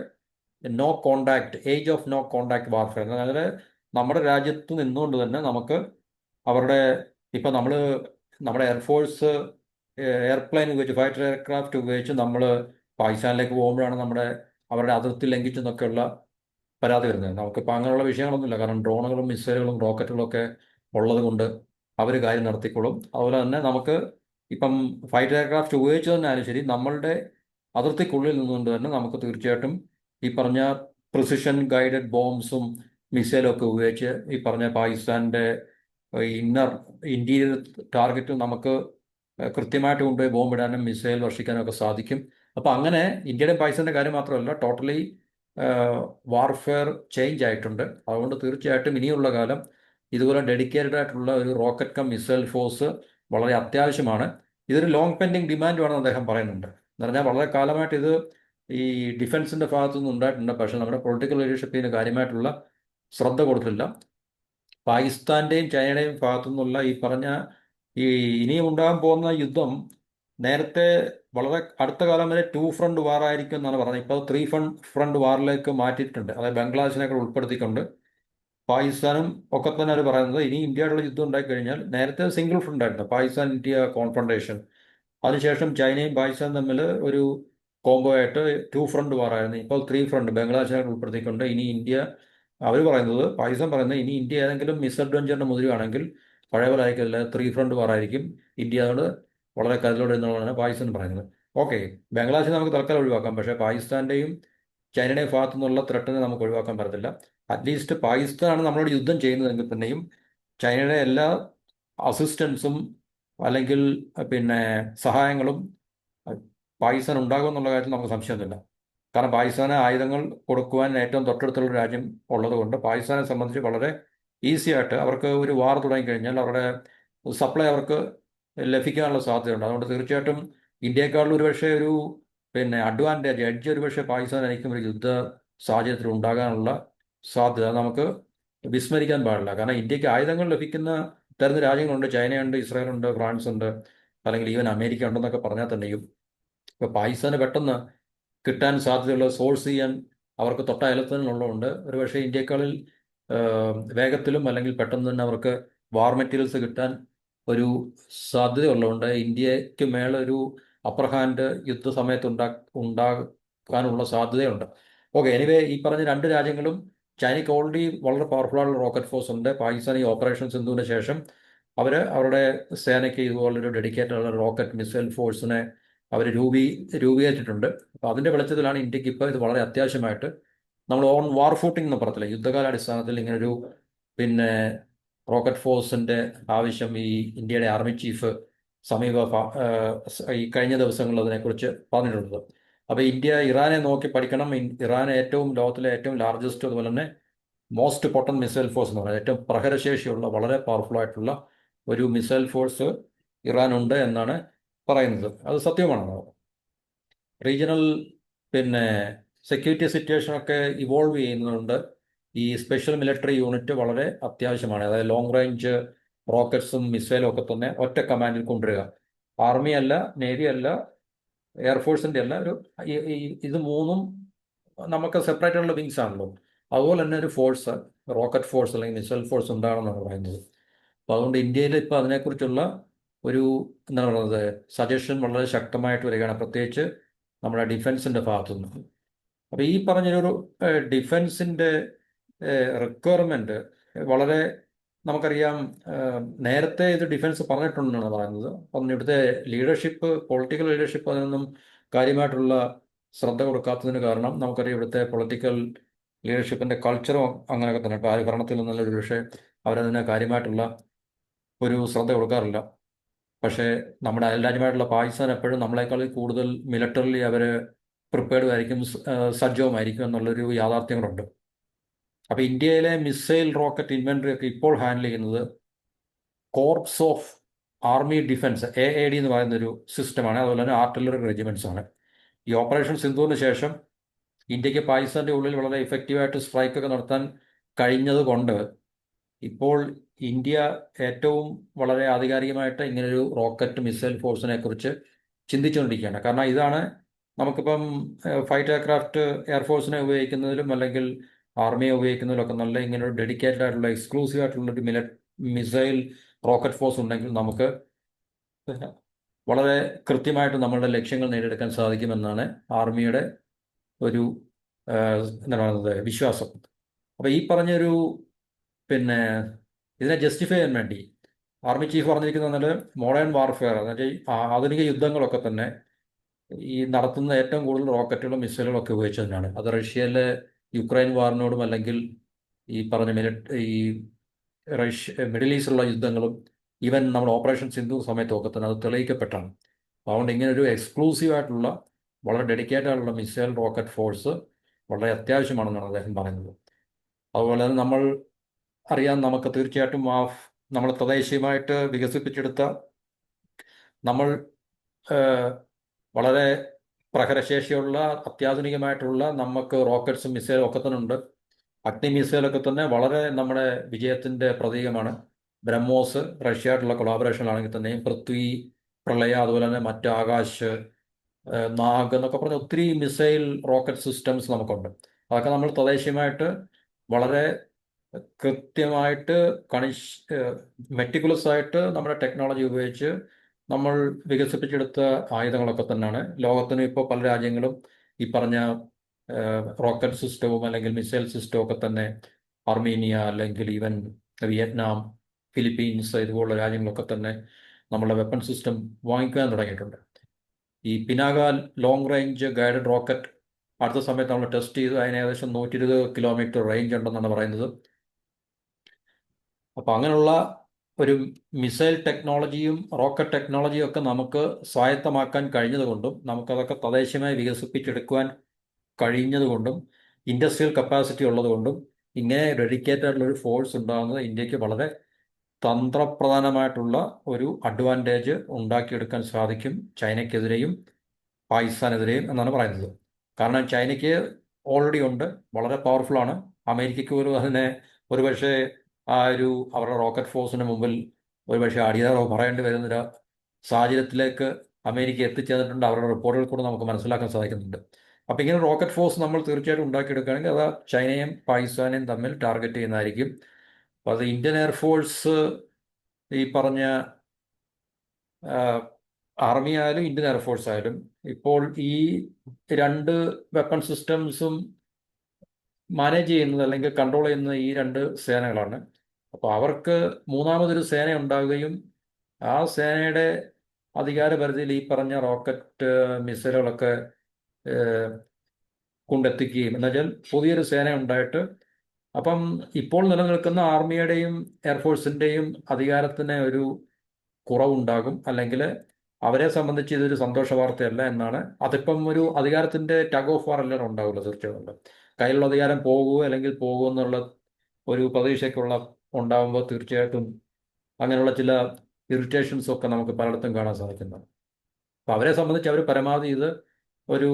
no contact, age of no contact warfare. അതായത് നമ്മുടെ രാജ്യത്ത് നിന്നുകൊണ്ട് തന്നെ നമുക്ക് അവരുടെ ഇപ്പം നമ്മുടെ എയർഫോഴ്സ് എയർപ്ലെയിൻ ഉപയോഗിച്ച്, ഫൈറ്റർ എയർക്രാഫ്റ്റ് ഉപയോഗിച്ച് നമ്മൾ പാകിസ്ഥാനിലേക്ക് പോകുമ്പോഴാണ് അവരുടെ അതിർത്തി ലംഘിച്ചെന്നൊക്കെയുള്ള പരാതി വരുന്നത്. നമുക്കിപ്പോൾ അങ്ങനെയുള്ള വിഷയങ്ങളൊന്നുമില്ല, കാരണം ഡ്രോണുകളും മിസൈലുകളും റോക്കറ്റുകളും ഒക്കെ ഉള്ളത് കൊണ്ട് അവർ കാര്യം നടത്തിക്കോളും. അതുപോലെ തന്നെ നമുക്ക് ഇപ്പം ഫൈറ്റർ എയർക്രാഫ്റ്റ് ഉപയോഗിച്ച് തന്നെ ആയാലും ശരി, നമ്മളുടെ അതിർത്തിക്കുള്ളിൽ നിന്നുകൊണ്ട് തന്നെ നമുക്ക് തീർച്ചയായിട്ടും ഈ പറഞ്ഞ പ്രിസിഷൻ ഗൈഡഡ് ബോംബ്സും മിസൈലും ഒക്കെ ഉപയോഗിച്ച് ഈ പറഞ്ഞ പാകിസ്ഥാൻ്റെ ഇന്റീരിയർ ടാർഗറ്റ് നമുക്ക് കൃത്യമായിട്ട് കൊണ്ടുപോയി ബോംബിടാനും മിസൈൽ വർഷിക്കാനും ഒക്കെ സാധിക്കും. അപ്പോൾ അങ്ങനെ ഇന്ത്യയുടെ പാകിസ്ഥാൻ്റെ കാര്യം മാത്രമല്ല, ടോട്ടലി വാർഫെയർ ചേഞ്ച് ആയിട്ടുണ്ട്. അതുകൊണ്ട് തീർച്ചയായിട്ടും ഇനിയുള്ള കാലം ഇതുപോലെ ഡെഡിക്കേറ്റഡ് ആയിട്ടുള്ള ഒരു റോക്കറ്റ് കം മിസൈൽ ഫോഴ്സ് വളരെ അത്യാവശ്യമാണ്. ഇതൊരു ലോങ് പെൻഡിങ് ഡിമാൻഡുമാണെന്ന് അദ്ദേഹം പറയുന്നുണ്ട്. എന്ന് പറഞ്ഞാൽ വളരെ കാലമായിട്ട് ഇത് ഈ ഡിഫൻസിൻ്റെ ഭാഗത്തുനിന്ന് ഉണ്ടായിട്ടുണ്ട്, പക്ഷേ നമ്മുടെ പൊളിറ്റിക്കൽ ലീഡർഷിപ്പ് ഇതിന് കാര്യമായിട്ടുള്ള ശ്രദ്ധ കൊടുത്തില്ല. പാകിസ്ഥാൻ്റെയും ചൈനയുടെയും ഭാഗത്തു നിന്നുള്ള ഈ പറഞ്ഞ ഇനിയും ഉണ്ടാകാൻ പോകുന്ന യുദ്ധം നേരത്തെ വളരെ അടുത്ത കാലം വരെ 2 ഫ്രണ്ട് വാർ ആയിരിക്കും എന്നാണ് പറഞ്ഞത്. ഇപ്പോൾ 3 ഫ്രണ്ട് വാറിലേക്ക് മാറ്റിയിട്ടുണ്ട്. അതായത് ബംഗ്ലാദേശിനൊക്കെ ഉൾപ്പെടുത്തിക്കൊണ്ട് പാകിസ്ഥാനും ഒക്കെ തന്നെ അവർ പറയുന്നത് ഇനി ഇന്ത്യയോടുള്ള യുദ്ധം ഉണ്ടായിക്കഴിഞ്ഞാൽ, നേരത്തെ സിംഗിൾ ഫ്രണ്ട് ആയിരുന്നു പാകിസ്ഥാൻ ഇന്ത്യ കോൺഫ്രണ്ടേഷൻ, അതിനുശേഷം ചൈനയും പാകിസ്ഥാനും തമ്മിൽ ഒരു കോംബോ ആയിട്ട് 2 ഫ്രണ്ട് വാർ ആയിരുന്നു. ഇപ്പോൾ 3 ഫ്രണ്ട് ബംഗ്ലാദേശിനൊക്കെ ഉൾപ്പെടുത്തിക്കൊണ്ട് ഇനി ഇന്ത്യ, പാകിസ്ഥാൻ പറയുന്നത് ഇനി ഇന്ത്യ ഏതെങ്കിലും മിസ്അഡ്വഞ്ചറിന് മുതിരുകയാണെങ്കിൽ പഴയ പോലെ ആയിരിക്കില്ല, 3 ഫ്രണ്ട് വാർ ആയിരിക്കും. ഇന്ത്യ അതോട് വളരെ കരുതലോടെ എന്നുള്ളതാണ് പാകിസ്ഥാൻ പറയുന്നത്. ഓക്കെ, ബംഗ്ലാദേശ് നമുക്ക് തൽക്കാലം ഒഴിവാക്കാം, പക്ഷേ പാകിസ്ഥാൻ്റെയും ചൈനയുടെയും ഭാഗത്തു നിന്നുള്ള ത്രെട്ടിനെ നമുക്ക് ഒഴിവാക്കാൻ പറ്റത്തില്ല. അറ്റ്ലീസ്റ്റ് പാകിസ്ഥാനാണ് നമ്മളോട് യുദ്ധം ചെയ്യുന്നതെങ്കിൽ തന്നെയും ചൈനയുടെ എല്ലാ അസിസ്റ്റൻസും അല്ലെങ്കിൽ സഹായങ്ങളും പാകിസ്ഥാൻ ഉണ്ടാകുമെന്നുള്ള കാര്യത്തിൽ നമുക്ക് സംശയമൊന്നുമില്ല. കാരണം പാകിസ്ഥാന് ആയുധങ്ങൾ കൊടുക്കുവാൻ ഏറ്റവും തൊട്ടടുത്തുള്ള രാജ്യം ഉള്ളതുകൊണ്ട് പാകിസ്ഥാനെ സംബന്ധിച്ച് വളരെ ഈസി ആയിട്ട് അവർക്ക് ഒരു വാർ തുടങ്ങിക്കഴിഞ്ഞാൽ അവരുടെ സപ്ലൈ അവർക്ക് ലഭിക്കാനുള്ള സാധ്യതയുണ്ട്. അതുകൊണ്ട് തീർച്ചയായിട്ടും ഇന്ത്യയെക്കാളും ഒരുപക്ഷെ ഒരു അഡ്വാൻറ്റേജ് എഡ്ജ് ഒരുപക്ഷെ പാകിസ്ഥാനായിരിക്കും ഒരു യുദ്ധ സാഹചര്യത്തിൽ ഉണ്ടാകാനുള്ള സാധ്യത നമുക്ക് വിസ്മരിക്കാൻ പാടില്ല. കാരണം ഇന്ത്യക്ക് ആയുധങ്ങൾ ലഭിക്കുന്ന തരുന്ന രാജ്യങ്ങളുണ്ട്. ചൈനയുണ്ട്, ഇസ്രായേലുണ്ട്, ഫ്രാൻസ് ഉണ്ട്, അല്ലെങ്കിൽ ഈവൻ അമേരിക്ക ഉണ്ടെന്നൊക്കെ പറഞ്ഞാൽ തന്നെയും ഇപ്പോൾ പാകിസ്ഥാന് പെട്ടെന്ന് കിട്ടാൻ സാധ്യതയുള്ള സോഴ്സ് ചെയ്യാൻ അവർക്ക് തൊട്ടയലത്തിനുള്ളതുകൊണ്ട് ഒരുപക്ഷെ ഇന്ത്യക്കാളിൽ വേഗത്തിലും അല്ലെങ്കിൽ പെട്ടെന്ന് തന്നെ അവർക്ക് വാർ മെറ്റീരിയൽസ് കിട്ടാൻ ഒരു സാധ്യതയുള്ളതുകൊണ്ട് ഇന്ത്യക്ക് മേലൊരു അപ്പർ ഹാൻഡ് യുദ്ധസമയത്ത് ഉണ്ടാകാനുള്ള സാധ്യതയുണ്ട്. ഓക്കെ, എനിവേ ഈ പറഞ്ഞ രണ്ട് രാജ്യങ്ങളും ചൈനയ്ക്ക് ഓൾറെഡി വളരെ പവർഫുൾ ആയിട്ടുള്ള റോക്കറ്റ് ഫോഴ്സ് ഉണ്ട്. പാകിസ്ഥാൻ ഈ ഓപ്പറേഷൻ സിന്ധുവിന് ശേഷം അവരുടെ സേനയ്ക്ക് ഇതുപോലൊരു ഡെഡിക്കേറ്റഡ് ഉള്ള റോക്കറ്റ് മിസൈൽ ഫോഴ്സിനെ അവർ രൂപീകരിച്ചിട്ടുണ്ട്. അപ്പോൾ അതിൻ്റെ വെളിച്ചത്തിലാണ് ഇന്ത്യക്ക് ഇപ്പോൾ ഇത് വളരെ അത്യാവശ്യമായിട്ട് നമ്മൾ ഓൺ വാർ ഫൂട്ടിംഗ് എന്ന് പറയത്തില്ല, യുദ്ധകാലാടിസ്ഥാനത്തിൽ ഇങ്ങനൊരു പിന്നെ റോക്കറ്റ് ഫോഴ്സിൻ്റെ ആവശ്യം ഈ ഇന്ത്യയുടെ ആർമി ചീഫ് ഈ കഴിഞ്ഞ ദിവസങ്ങളിൽ അതിനെക്കുറിച്ച് പറഞ്ഞിട്ടുള്ളത്. അപ്പോൾ ഇന്ത്യ ഇറാനെ നോക്കി പഠിക്കണം. ഇറാൻ ലോകത്തിലെ ഏറ്റവും ലാർജസ്റ്റ്, അതുപോലെ തന്നെ മോസ്റ്റ് പൊട്ടൻ മിസൈൽ ഫോഴ്സ് എന്ന് പറയുന്നത്, ഏറ്റവും പ്രഹരശേഷിയുള്ള വളരെ പവർഫുൾ ആയിട്ടുള്ള ഒരു മിസൈൽ ഫോഴ്സ് ഇറാനുണ്ട് എന്നാണ് പറയുന്നത്. അത് സത്യമാണോ? റീജിയണൽ പിന്നെ സെക്യൂരിറ്റി സിറ്റുവേഷനൊക്കെ ഇവോൾവ് ചെയ്യുന്നതുകൊണ്ട് ഈ സ്പെഷ്യൽ മിലിറ്ററി യൂണിറ്റ് വളരെ അത്യാവശ്യമാണ്. അതായത് ലോങ് റേഞ്ച് റോക്കറ്റ്സും മിസൈലും ഒക്കെ തന്നെ ഒറ്റ കമാൻഡിൽ കൊണ്ടുവരിക. ആർമി അല്ല, നേവി അല്ല, എയർഫോഴ്സിൻ്റെ അല്ല, ഇത് മൂന്നും നമുക്ക് സെപ്പറേറ്റ് ആയിട്ടുള്ള വിങ്സ് ആണല്ലോ. അതുപോലെ തന്നെ ഒരു ഫോഴ്സ്, റോക്കറ്റ് ഫോഴ്സ് അല്ലെങ്കിൽ മിസൈൽ ഫോഴ്സ് ഉണ്ടാകണമെന്നാണ് പറയുന്നത്. അപ്പോൾ അതുകൊണ്ട് ഇന്ത്യയിൽ ഇപ്പോൾ അതിനെക്കുറിച്ചുള്ള ഒരു എന്താണ് പറയുന്നത് സജഷൻ വളരെ ശക്തമായിട്ട് വരികയാണ്, പ്രത്യേകിച്ച് നമ്മുടെ ഡിഫൻസിൻ്റെ ഭാഗത്തുനിന്ന്. അപ്പോൾ ഈ പറഞ്ഞൊരു ഡിഫൻസിൻ്റെ റിക്വയർമെൻറ്റ് വളരെ നമുക്കറിയാം. നേരത്തെ ഇത് ഡിഫൻസ് പറഞ്ഞിട്ടുണ്ടെന്നാണ് പറയുന്നത്. അപ്പം ഇവിടുത്തെ ലീഡർഷിപ്പ്, പൊളിറ്റിക്കൽ ലീഡർഷിപ്പ് അതിനൊന്നും കാര്യമായിട്ടുള്ള ശ്രദ്ധ കൊടുക്കാത്തതിന് കാരണം നമുക്കറിയാം ഇവിടുത്തെ പൊളിറ്റിക്കൽ ലീഡർഷിപ്പിൻ്റെ കൾച്ചറും അങ്ങനെയൊക്കെ തന്നെ. ഇപ്പോൾ ആ ഭരണത്തിൽ നിന്നുള്ള ഒരു പക്ഷേ അവരതിന് കാര്യമായിട്ടുള്ള ഒരു ശ്രദ്ധ കൊടുക്കാറില്ല. പക്ഷേ നമ്മുടെ അയൽരാജ്യമായിട്ടുള്ള പാകിസ്ഥാൻ എപ്പോഴും നമ്മളെക്കാളിൽ കൂടുതൽ മിലിറ്ററിലി അവർ പ്രിപ്പയർഡ് ആയിരിക്കും, സജ്ജവുമായിരിക്കും എന്നുള്ളൊരു യാഥാർത്ഥ്യങ്ങളുണ്ട്. അപ്പോൾ ഇന്ത്യയിലെ മിസൈൽ റോക്കറ്റ് ഇൻവെൻട്രി ഒക്കെ ഇപ്പോൾ ഹാൻഡിൽ ചെയ്യുന്നത് corps of army defence, AAD എന്ന് പറയുന്നൊരു സിസ്റ്റമാണ്. അതുപോലെ തന്നെ ആർട്ടിലറി റെജിമെൻറ്റ്സ് ആണ്. ഈ ഓപ്പറേഷൻ സിന്ധുവിന് ശേഷം ഇന്ത്യക്ക് പാകിസ്ഥാൻ്റെ ഉള്ളിൽ വളരെ ഇഫക്റ്റീവായിട്ട് സ്ട്രൈക്കൊക്കെ നടത്താൻ കഴിഞ്ഞത് കൊണ്ട് ഇപ്പോൾ ഇന്ത്യ ഏറ്റവും വളരെ ആധികാരികമായിട്ട് ഇങ്ങനൊരു റോക്കറ്റ് മിസൈൽ ഫോഴ്സിനെ കുറിച്ച് ചിന്തിച്ചുകൊണ്ടിരിക്കുകയാണ്. കാരണം ഇതാണ് നമുക്കിപ്പം ഫൈറ്റ് എയർക്രാഫ്റ്റ് എയർഫോഴ്സിനെ ഉപയോഗിക്കുന്നതിലും അല്ലെങ്കിൽ ആർമിയെ ഉപയോഗിക്കുന്നതിലൊക്കെ നല്ല ഇങ്ങനൊരു ഡെഡിക്കേറ്റഡ് ആയിട്ടുള്ള എക്സ്ക്ലൂസീവ് ആയിട്ടുള്ളൊരു മിസൈൽ റോക്കറ്റ് ഫോഴ്സ് ഉണ്ടെങ്കിൽ നമുക്ക് വളരെ കൃത്യമായിട്ട് നമ്മളുടെ ലക്ഷ്യങ്ങൾ നേടിയെടുക്കാൻ സാധിക്കുമെന്നാണ് ആർമിയുടെ ഒരു എന്താണ് പറയുന്നത് വിശ്വാസം. അപ്പോൾ ഈ പറഞ്ഞൊരു ഇതിനെ ജസ്റ്റിഫൈ ചെയ്യാൻ വേണ്ടി ആർമി ചീഫ് പറഞ്ഞിരിക്കുന്നത് മോഡേൺ വാർഫെയർ, എന്നുവെച്ചാൽ ആധുനിക യുദ്ധങ്ങളൊക്കെ തന്നെ ഈ നടത്തുന്ന ഏറ്റവും കൂടുതൽ റോക്കറ്റുകളും മിസൈലുകളും ഒക്കെ ഉപയോഗിച്ച് തന്നെയാണ്. അത് റഷ്യയിലെ യുക്രൈൻ വാറിനോടും അല്ലെങ്കിൽ ഈ പറഞ്ഞ മിഡിൽ ഈസ്റ്റിലുള്ള യുദ്ധങ്ങളും ഈവൻ നമ്മൾ ഓപ്പറേഷൻ സിന്ധു സമയത്തൊക്കെ തന്നെ അത് തെളിയിക്കപ്പെട്ടാണ്. അതുകൊണ്ട് ഇങ്ങനെ ഒരു എക്സ്ക്ലൂസീവ് ആയിട്ടുള്ള വളരെ ഡെഡിക്കേറ്റഡ് ആയിട്ടുള്ള മിസൈൽ റോക്കറ്റ് ഫോഴ്സ് വളരെ അത്യാവശ്യമാണെന്നാണ് അദ്ദേഹം പറയുന്നത്. അതുപോലെ തന്നെ നമ്മൾ അറിയാം, നമുക്ക് തീർച്ചയായിട്ടും നമ്മൾ തദ്ദേശീയമായിട്ട് വികസിപ്പിച്ചെടുത്ത നമ്മൾ വളരെ പ്രഹരശേഷിയുള്ള അത്യാധുനികമായിട്ടുള്ള നമുക്ക് റോക്കറ്റ്സും മിസൈലും ഒക്കെ തന്നെ ഉണ്ട്. അഗ്നി മിസൈലൊക്കെ തന്നെ വളരെ നമ്മുടെ വിജയത്തിൻ്റെ പ്രതീകമാണ്. ബ്രഹ്മോസ് റഷ്യയായിട്ടുള്ള കൊളാബറേഷനിലാണെങ്കിൽ തന്നെയും പൃഥ്വി, പ്രളയ, അതുപോലെ തന്നെ മറ്റ് ആകാശ്, നാഗ് എന്നൊക്കെ പറഞ്ഞ ഒത്തിരി മിസൈൽ റോക്കറ്റ് സിസ്റ്റംസ് നമുക്കുണ്ട്. അതൊക്കെ നമ്മൾ തദ്ദേശീയമായിട്ട് വളരെ കൃത്യമായിട്ട് മെറ്റിക്കുലസ് ആയിട്ട് നമ്മുടെ ടെക്നോളജി ഉപയോഗിച്ച് നമ്മൾ വികസിപ്പിച്ചെടുത്ത ആയുധങ്ങളൊക്കെ തന്നെയാണ്. ലോകത്തിന് ഇപ്പോൾ പല രാജ്യങ്ങളും ഈ പറഞ്ഞ റോക്കറ്റ് സിസ്റ്റവും അല്ലെങ്കിൽ മിസൈൽ സിസ്റ്റവും ഒക്കെ തന്നെ അർമീനിയ അല്ലെങ്കിൽ ഈവൻ വിയറ്റ്നാം, ഫിലിപ്പീൻസ് ഇതുപോലുള്ള രാജ്യങ്ങളൊക്കെ തന്നെ നമ്മളുടെ വെപ്പൺ സിസ്റ്റം വാങ്ങിക്കാൻ തുടങ്ങിയിട്ടുണ്ട്. ഈ Pinaka long range guided rocket അടുത്ത സമയത്ത് നമ്മൾ ടെസ്റ്റ് ചെയ്ത് അതിന് ഏകദേശം 120 കിലോമീറ്റർ റേഞ്ച് ഉണ്ടെന്നാണ് പറയുന്നത്. അപ്പോൾ അങ്ങനെയുള്ള ഒരു മിസൈൽ ടെക്നോളജിയും റോക്കറ്റ് ടെക്നോളജിയും ഒക്കെ നമുക്ക് സ്വായത്തമാക്കാൻ കഴിഞ്ഞതുകൊണ്ടും നമുക്കതൊക്കെ തദ്ദേശീയമായി വികസിപ്പിച്ചെടുക്കുവാൻ കഴിഞ്ഞതുകൊണ്ടും ഇൻഡസ്ട്രിയൽ കപ്പാസിറ്റി ഉള്ളതുകൊണ്ടും ഇങ്ങനെ ഡെഡിക്കേറ്റഡ് ആയിട്ടുള്ള ഒരു ഫോഴ്സ് ഉണ്ടാകുന്നത് ഇന്ത്യക്ക് വളരെ തന്ത്രപ്രധാനമായിട്ടുള്ള ഒരു അഡ്വാൻറ്റേജ് ഉണ്ടാക്കിയെടുക്കാൻ സാധിക്കും ചൈനയ്ക്കെതിരെയും പാകിസ്ഥാനെതിരെയും എന്നാണ് പറയുന്നത്. കാരണം ചൈനയ്ക്ക് ഓൾറെഡി ഉണ്ട്, വളരെ പവർഫുള്ളാണ്. അമേരിക്കയ്ക്ക് പോലും അതിനെ ഒരുപക്ഷെ ആ ഒരു അവരുടെ റോക്കറ്റ് ഫോഴ്സിന് മുമ്പിൽ ഒരുപക്ഷെ അടിയറവ് പറയേണ്ടി വരുന്ന സാഹചര്യത്തിലേക്ക് അമേരിക്ക എത്തിച്ചേർന്നിട്ടുണ്ട്. അവരുടെ റിപ്പോർട്ടുകൾ കൂടെ നമുക്ക് മനസ്സിലാക്കാൻ സാധിക്കുന്നുണ്ട്. അപ്പം ഇങ്ങനെ റോക്കറ്റ് ഫോഴ്സ് നമ്മൾ തീർച്ചയായിട്ടും ഉണ്ടാക്കിയെടുക്കുകയാണെങ്കിൽ അത് ചൈനയും പാകിസ്ഥാനെയും തമ്മിൽ ടാർഗറ്റ് ചെയ്യുന്നതായിരിക്കും. അപ്പോൾ അത് ഇന്ത്യൻ എയർഫോഴ്സ് ഈ പറഞ്ഞ ആർമി ആയാലും ഇന്ത്യൻ എയർഫോഴ്സ് ആയാലും ഇപ്പോൾ ഈ രണ്ട് വെപ്പൺ സിസ്റ്റംസും മാനേജ് ചെയ്യുന്നത് അല്ലെങ്കിൽ കൺട്രോൾ ചെയ്യുന്നത് ഈ രണ്ട് സേനകളാണ്. അപ്പോൾ അവർക്ക് മൂന്നാമതൊരു സേന ഉണ്ടാവുകയും ആ സേനയുടെ അധികാര പരിധിയിൽ ഈ പറഞ്ഞ റോക്കറ്റ് മിസൈലുകളൊക്കെ കൊണ്ടെത്തിക്കുകയും എന്നുവെച്ചാൽ പുതിയൊരു സേന ഉണ്ടായിട്ട് അപ്പം ഇപ്പോൾ നിലനിൽക്കുന്ന ആർമിയുടെയും എയർഫോഴ്സിൻ്റെയും അധികാരത്തിന് ഒരു കുറവുണ്ടാകും. അല്ലെങ്കിൽ അവരെ സംബന്ധിച്ച് ഇതൊരു സന്തോഷ വാർത്തയല്ല എന്നാണ്. അതിപ്പം ഒരു അധികാരത്തിൻ്റെ ടഗ് ഓഫ് വാർ എല്ലാം ഉണ്ടാവില്ല തീർച്ചയായിട്ടും. കയ്യിലുള്ള അധികാരം പോകുമോ അല്ലെങ്കിൽ പോകുമോ എന്നുള്ള ഒരു പ്രതീക്ഷയ്ക്കുള്ള ഉണ്ടാകുമ്പോൾ തീർച്ചയായിട്ടും അങ്ങനെയുള്ള ചില ഇറിറ്റേഷൻസ് ഒക്കെ നമുക്ക് പലയിടത്തും കാണാൻ സാധിക്കുന്നതാണ്. അപ്പം അവരെ സംബന്ധിച്ച് അവർ പരമാവധി ഇത് ഒരു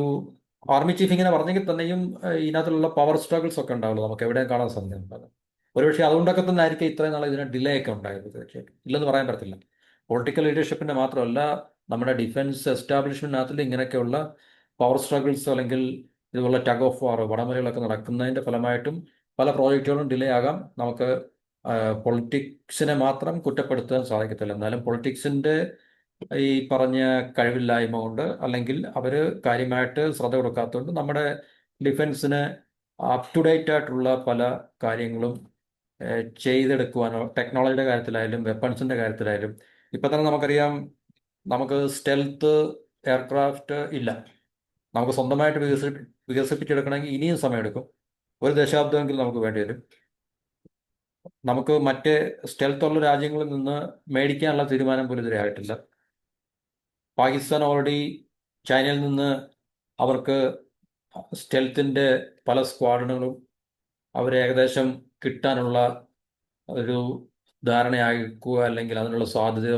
ആർമി ചീഫ് ഇങ്ങനെ പറഞ്ഞെങ്കിൽ തന്നെയും ഇതിനകത്തുള്ള പവർ സ്ട്രഗിൾസ് ഒക്കെ ഉണ്ടാവുള്ളൂ, നമുക്ക് എവിടെയും കാണാൻ സാധ്യതയുണ്ടാകും. ഒരുപക്ഷെ അതുകൊണ്ടൊക്കെ തന്നെ ആയിരിക്കും ഇത്രയും നാൾ ഇതിന് ഡിലേ ഒക്കെ ഉണ്ടായത്. തീർച്ചയായിട്ടും ഇല്ലെന്ന് പറയാൻ പറ്റത്തില്ല. പൊളിറ്റിക്കൽ ലീഡർഷിപ്പിൻ്റെ മാത്രമല്ല, നമ്മുടെ ഡിഫൻസ് എസ്റ്റാബ്ലിഷ്മെൻറ്റിനകത്തിൽ ഇങ്ങനെയൊക്കെയുള്ള പവർ സ്ട്രഗിൾസ് അല്ലെങ്കിൽ ഇതുപോലെ ടഗ് ഓഫ് വാർ വടംവലികളൊക്കെ നടക്കുന്നതിൻ്റെ ഫലമായിട്ടും പല പ്രോജക്റ്റുകളും ഡിലേ ആകാം. നമുക്ക് പൊളിറ്റിക്സിനെ മാത്രം കുറ്റപ്പെടുത്താൻ സാധിക്കത്തില്ല. എന്നാലും പൊളിറ്റിക്സിൻ്റെ ഈ പറഞ്ഞ കഴിവില്ലായ്മ കൊണ്ട് അല്ലെങ്കിൽ അവർ കാര്യമായിട്ട് ശ്രദ്ധ കൊടുക്കാത്തതുകൊണ്ട് നമ്മുടെ ഡിഫൻസിന് അപ് ടു ഡേറ്റ് ആയിട്ടുള്ള പല കാര്യങ്ങളും ചെയ്തെടുക്കുവാനോ ടെക്നോളജിയുടെ കാര്യത്തിലായാലും വെപ്പൺസിൻ്റെ കാര്യത്തിലായാലും ഇപ്പം തന്നെ നമുക്കറിയാം, നമുക്ക് സ്റ്റെൽത്ത് എയർക്രാഫ്റ്റ് ഇല്ല. നമുക്ക് സ്വന്തമായിട്ട് വികസിപ്പിച്ചെടുക്കണമെങ്കിൽ ഇനിയും സമയമെടുക്കും. ഒരു ദശാബ്ദമെങ്കിലും നമുക്ക് വേണ്ടി വരും. നമുക്ക് മറ്റ് സ്റ്റെൽത്തുള്ള രാജ്യങ്ങളിൽ നിന്ന് മേടിക്കാനുള്ള തീരുമാനം പോലും ഇതുവരെ ആയിട്ടില്ല. പാകിസ്ഥാൻ ഓൾറെഡി ചൈനയിൽ നിന്ന് അവർക്ക് സ്റ്റെൽത്തിൻ്റെ പല സ്ക്വാഡുകളും അവർ ഏകദേശം കിട്ടാനുള്ള ഒരു ധാരണയാക്കുക അല്ലെങ്കിൽ അതിനുള്ള സാധ്യത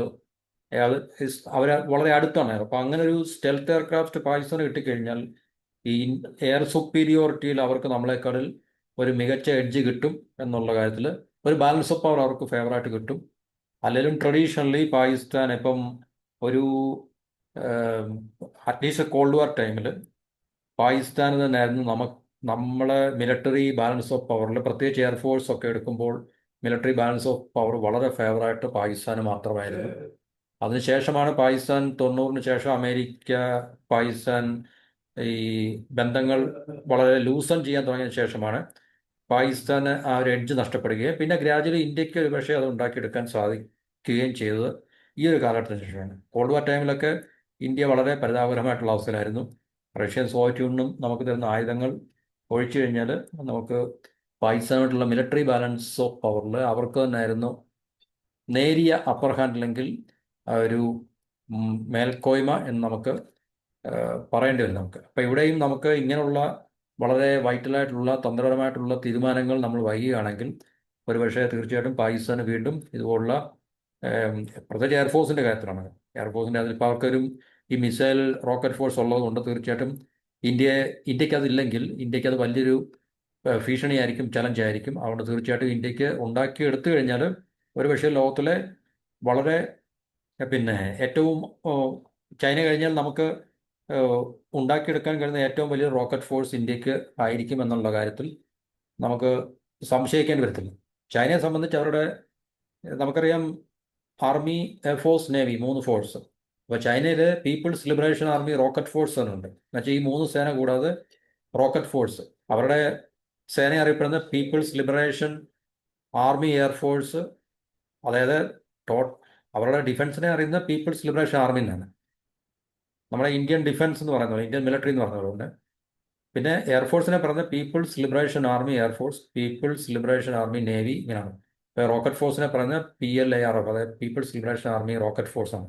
അവർ വളരെ അടുത്താണ്. അപ്പോൾ അങ്ങനെ ഒരു സ്റ്റെൽത്ത് എയർക്രാഫ്റ്റ് പാകിസ്ഥാന് കിട്ടിക്കഴിഞ്ഞാൽ ഈ എയർ സുപ്പീരിയോറിറ്റിയിൽ അവർക്ക് നമ്മളെക്കാളിൽ ഒരു മികച്ച എഡ്ജ് കിട്ടും എന്നുള്ള കാര്യത്തിൽ ഒരു ബാലൻസ് ഓഫ് പവർ അവർക്ക് ഫേവറായിട്ട് കിട്ടും. അല്ലെങ്കിലും ട്രഡീഷണലി പാകിസ്ഥാൻ ഇപ്പം ഒരു അറ്റ്ലീസ്റ്റ് കോൾഡ് വാർ ടൈമിൽ പാകിസ്ഥാന് തന്നെയായിരുന്നു നമ്മളെ മിലിറ്ററി ബാലൻസ് ഓഫ് പവറിൽ, പ്രത്യേകിച്ച് എയർഫോഴ്സ് ഒക്കെ എടുക്കുമ്പോൾ മിലിറ്ററി ബാലൻസ് ഓഫ് പവർ വളരെ ഫേവറായിട്ട് പാകിസ്ഥാന് മാത്രമായിരുന്നു. അതിനുശേഷമാണ് പാകിസ്ഥാൻ 90-ന് ശേഷം അമേരിക്ക പാകിസ്ഥാൻ ഈ ബന്ധങ്ങൾ വളരെ ലൂസൺ ചെയ്യാൻ തുടങ്ങിയ ശേഷമാണ് പാകിസ്ഥാന് ആ ഒരു എഡ്ജ് നഷ്ടപ്പെടുകയും പിന്നെ ഗ്രാജുവലി ഇന്ത്യക്ക് ഒരു പക്ഷേ അത് ഉണ്ടാക്കിയെടുക്കാൻ സാധിക്കുകയും ചെയ്തത് ഈ ഒരു കാലഘട്ടത്തിന് ശേഷമാണ്. കോൾഡ് വാർ ടൈമിലൊക്കെ ഇന്ത്യ വളരെ പരിതാപകരമായിട്ടുള്ള അവസ്ഥയിലായിരുന്നു. റഷ്യൻ സോവിയറ്റ് യൂണിയനും നമുക്ക് തരുന്ന ആയുധങ്ങൾ ഒഴിച്ചു കഴിഞ്ഞാൽ നമുക്ക് പാകിസ്ഥാനായിട്ടുള്ള മിലിറ്ററി ബാലൻസ് ഓഫ് പവറിൽ അവർക്ക് തന്നെയായിരുന്നു നേരിയ അപ്പർ ഹാൻഡ് അല്ലെങ്കിൽ ഒരു മേൽക്കോയ്മ എന്ന് നമുക്ക് പറയേണ്ടി വരും നമുക്ക്. അപ്പം ഇവിടെയും നമുക്ക് ഇങ്ങനെയുള്ള വളരെ വൈറ്റലായിട്ടുള്ള തന്ത്രപരമായിട്ടുള്ള തീരുമാനങ്ങൾ നമ്മൾ വൈകുകയാണെങ്കിൽ ഒരുപക്ഷെ തീർച്ചയായിട്ടും പാകിസ്ഥാന് വീണ്ടും ഇതുപോലുള്ള പ്രത്യേകിച്ച് എയർഫോഴ്സിൻ്റെ കാര്യത്തിലാണ്. എയർഫോഴ്സിൻ്റെ അതിലിപ്പോൾ അവർക്കൊരു ഈ മിസൈൽ റോക്കറ്റ് ഫോഴ്സ് ഉള്ളതുകൊണ്ട് തീർച്ചയായിട്ടും ഇന്ത്യക്ക് അതില്ലെങ്കിൽ ഇന്ത്യക്ക് അത് വലിയൊരു ഭീഷണിയായിരിക്കും, ചലഞ്ചായിരിക്കും. അതുകൊണ്ട് തീർച്ചയായിട്ടും ഇന്ത്യക്ക് ഉണ്ടാക്കി എടുത്തു കഴിഞ്ഞാൽ ഒരുപക്ഷെ ലോകത്തിലെ വളരെ പിന്നെ ഏറ്റവും ചൈന കഴിഞ്ഞാൽ നമുക്ക് ഉണ്ടാക്കിയെടുക്കാൻ കഴിയുന്ന ഏറ്റവും വലിയ റോക്കറ്റ് ഫോഴ്സ് ഇന്ത്യക്ക് ആയിരിക്കും എന്നുള്ള കാര്യത്തിൽ നമുക്ക് സംശയിക്കാൻ വരത്തില്ല. ചൈനയെ സംബന്ധിച്ച് അവരുടെ നമുക്കറിയാം ആർമി, എയർഫോഴ്സ്, നേവി 3 ഫോഴ്സ്. അപ്പോൾ ചൈനയിൽ people's liberation army rocket force എന്നുണ്ട്. എന്നുവെച്ചാൽ ഈ 3 സേന കൂടാതെ റോക്കറ്റ് ഫോഴ്സ്, അവരുടെ സേന അറിയപ്പെടുന്ന പീപ്പിൾസ് ലിബറേഷൻ ആർമി എയർഫോഴ്സ്, അതായത് അവരുടെ ഡിഫൻസിനെ അറിയുന്ന പീപ്പിൾസ് ലിബറേഷൻ ആർമി എന്നാണ്. നമ്മുടെ ഇന്ത്യൻ ഡിഫൻസ് എന്ന് പറയുന്നത് ഇന്ത്യൻ മിലിറ്ററി എന്ന് പറഞ്ഞതുകൊണ്ട്. പിന്നെ എയർഫോഴ്സിനെ പറയുന്ന people's liberation army air force, people's liberation army navy, ഇങ്ങനെയാണ്. ഇപ്പോൾ റോക്കറ്റ് ഫോഴ്സിനെ പറയുന്ന PLARF, അതായത് പീപ്പിൾസ് ലിബറേഷൻ ആർമി റോക്കറ്റ് ഫോഴ്സാണ്.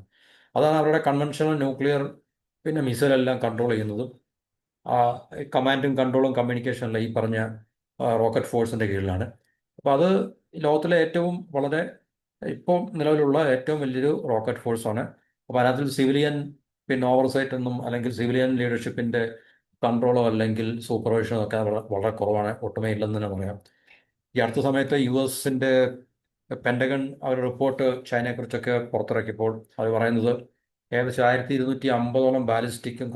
അതാണ് അവരുടെ കൺവെൻഷണൽ ന്യൂക്ലിയർ പിന്നെ മിസൈലെല്ലാം കൺട്രോൾ ചെയ്യുന്നതും കമാൻഡും കൺട്രോളും കമ്മ്യൂണിക്കേഷനെല്ലാം ഈ പറഞ്ഞ റോക്കറ്റ് ഫോഴ്സിൻ്റെ കീഴിലാണ്. അപ്പോൾ അത് ലോകത്തിലെ ഏറ്റവും വളരെ ഇപ്പോൾ നിലവിലുള്ള ഏറ്റവും വലിയൊരു റോക്കറ്റ് ഫോഴ്സാണ്. അപ്പോൾ അതിനകത്ത് സിവിലിയൻ പിന്നെ ഓവർസൈറ്റ് ഒന്നും അല്ലെങ്കിൽ സിവിലിയൻ ലീഡർഷിപ്പിൻ്റെ കൺട്രോളോ അല്ലെങ്കിൽ സൂപ്പർവിഷനോ ഒക്കെ വളരെ കുറവാണ്, ഒട്ടുമേ ഇല്ലെന്ന് തന്നെ പറയാം. ഈ അടുത്ത സമയത്ത് US പെൻറ്റഗൺ അവർ റിപ്പോർട്ട് ചൈനയെക്കുറിച്ചൊക്കെ പുറത്തിറക്കിയപ്പോൾ അവർ പറയുന്നത് ഏകദേശം 1250 ബാലിസ്റ്റിക്കും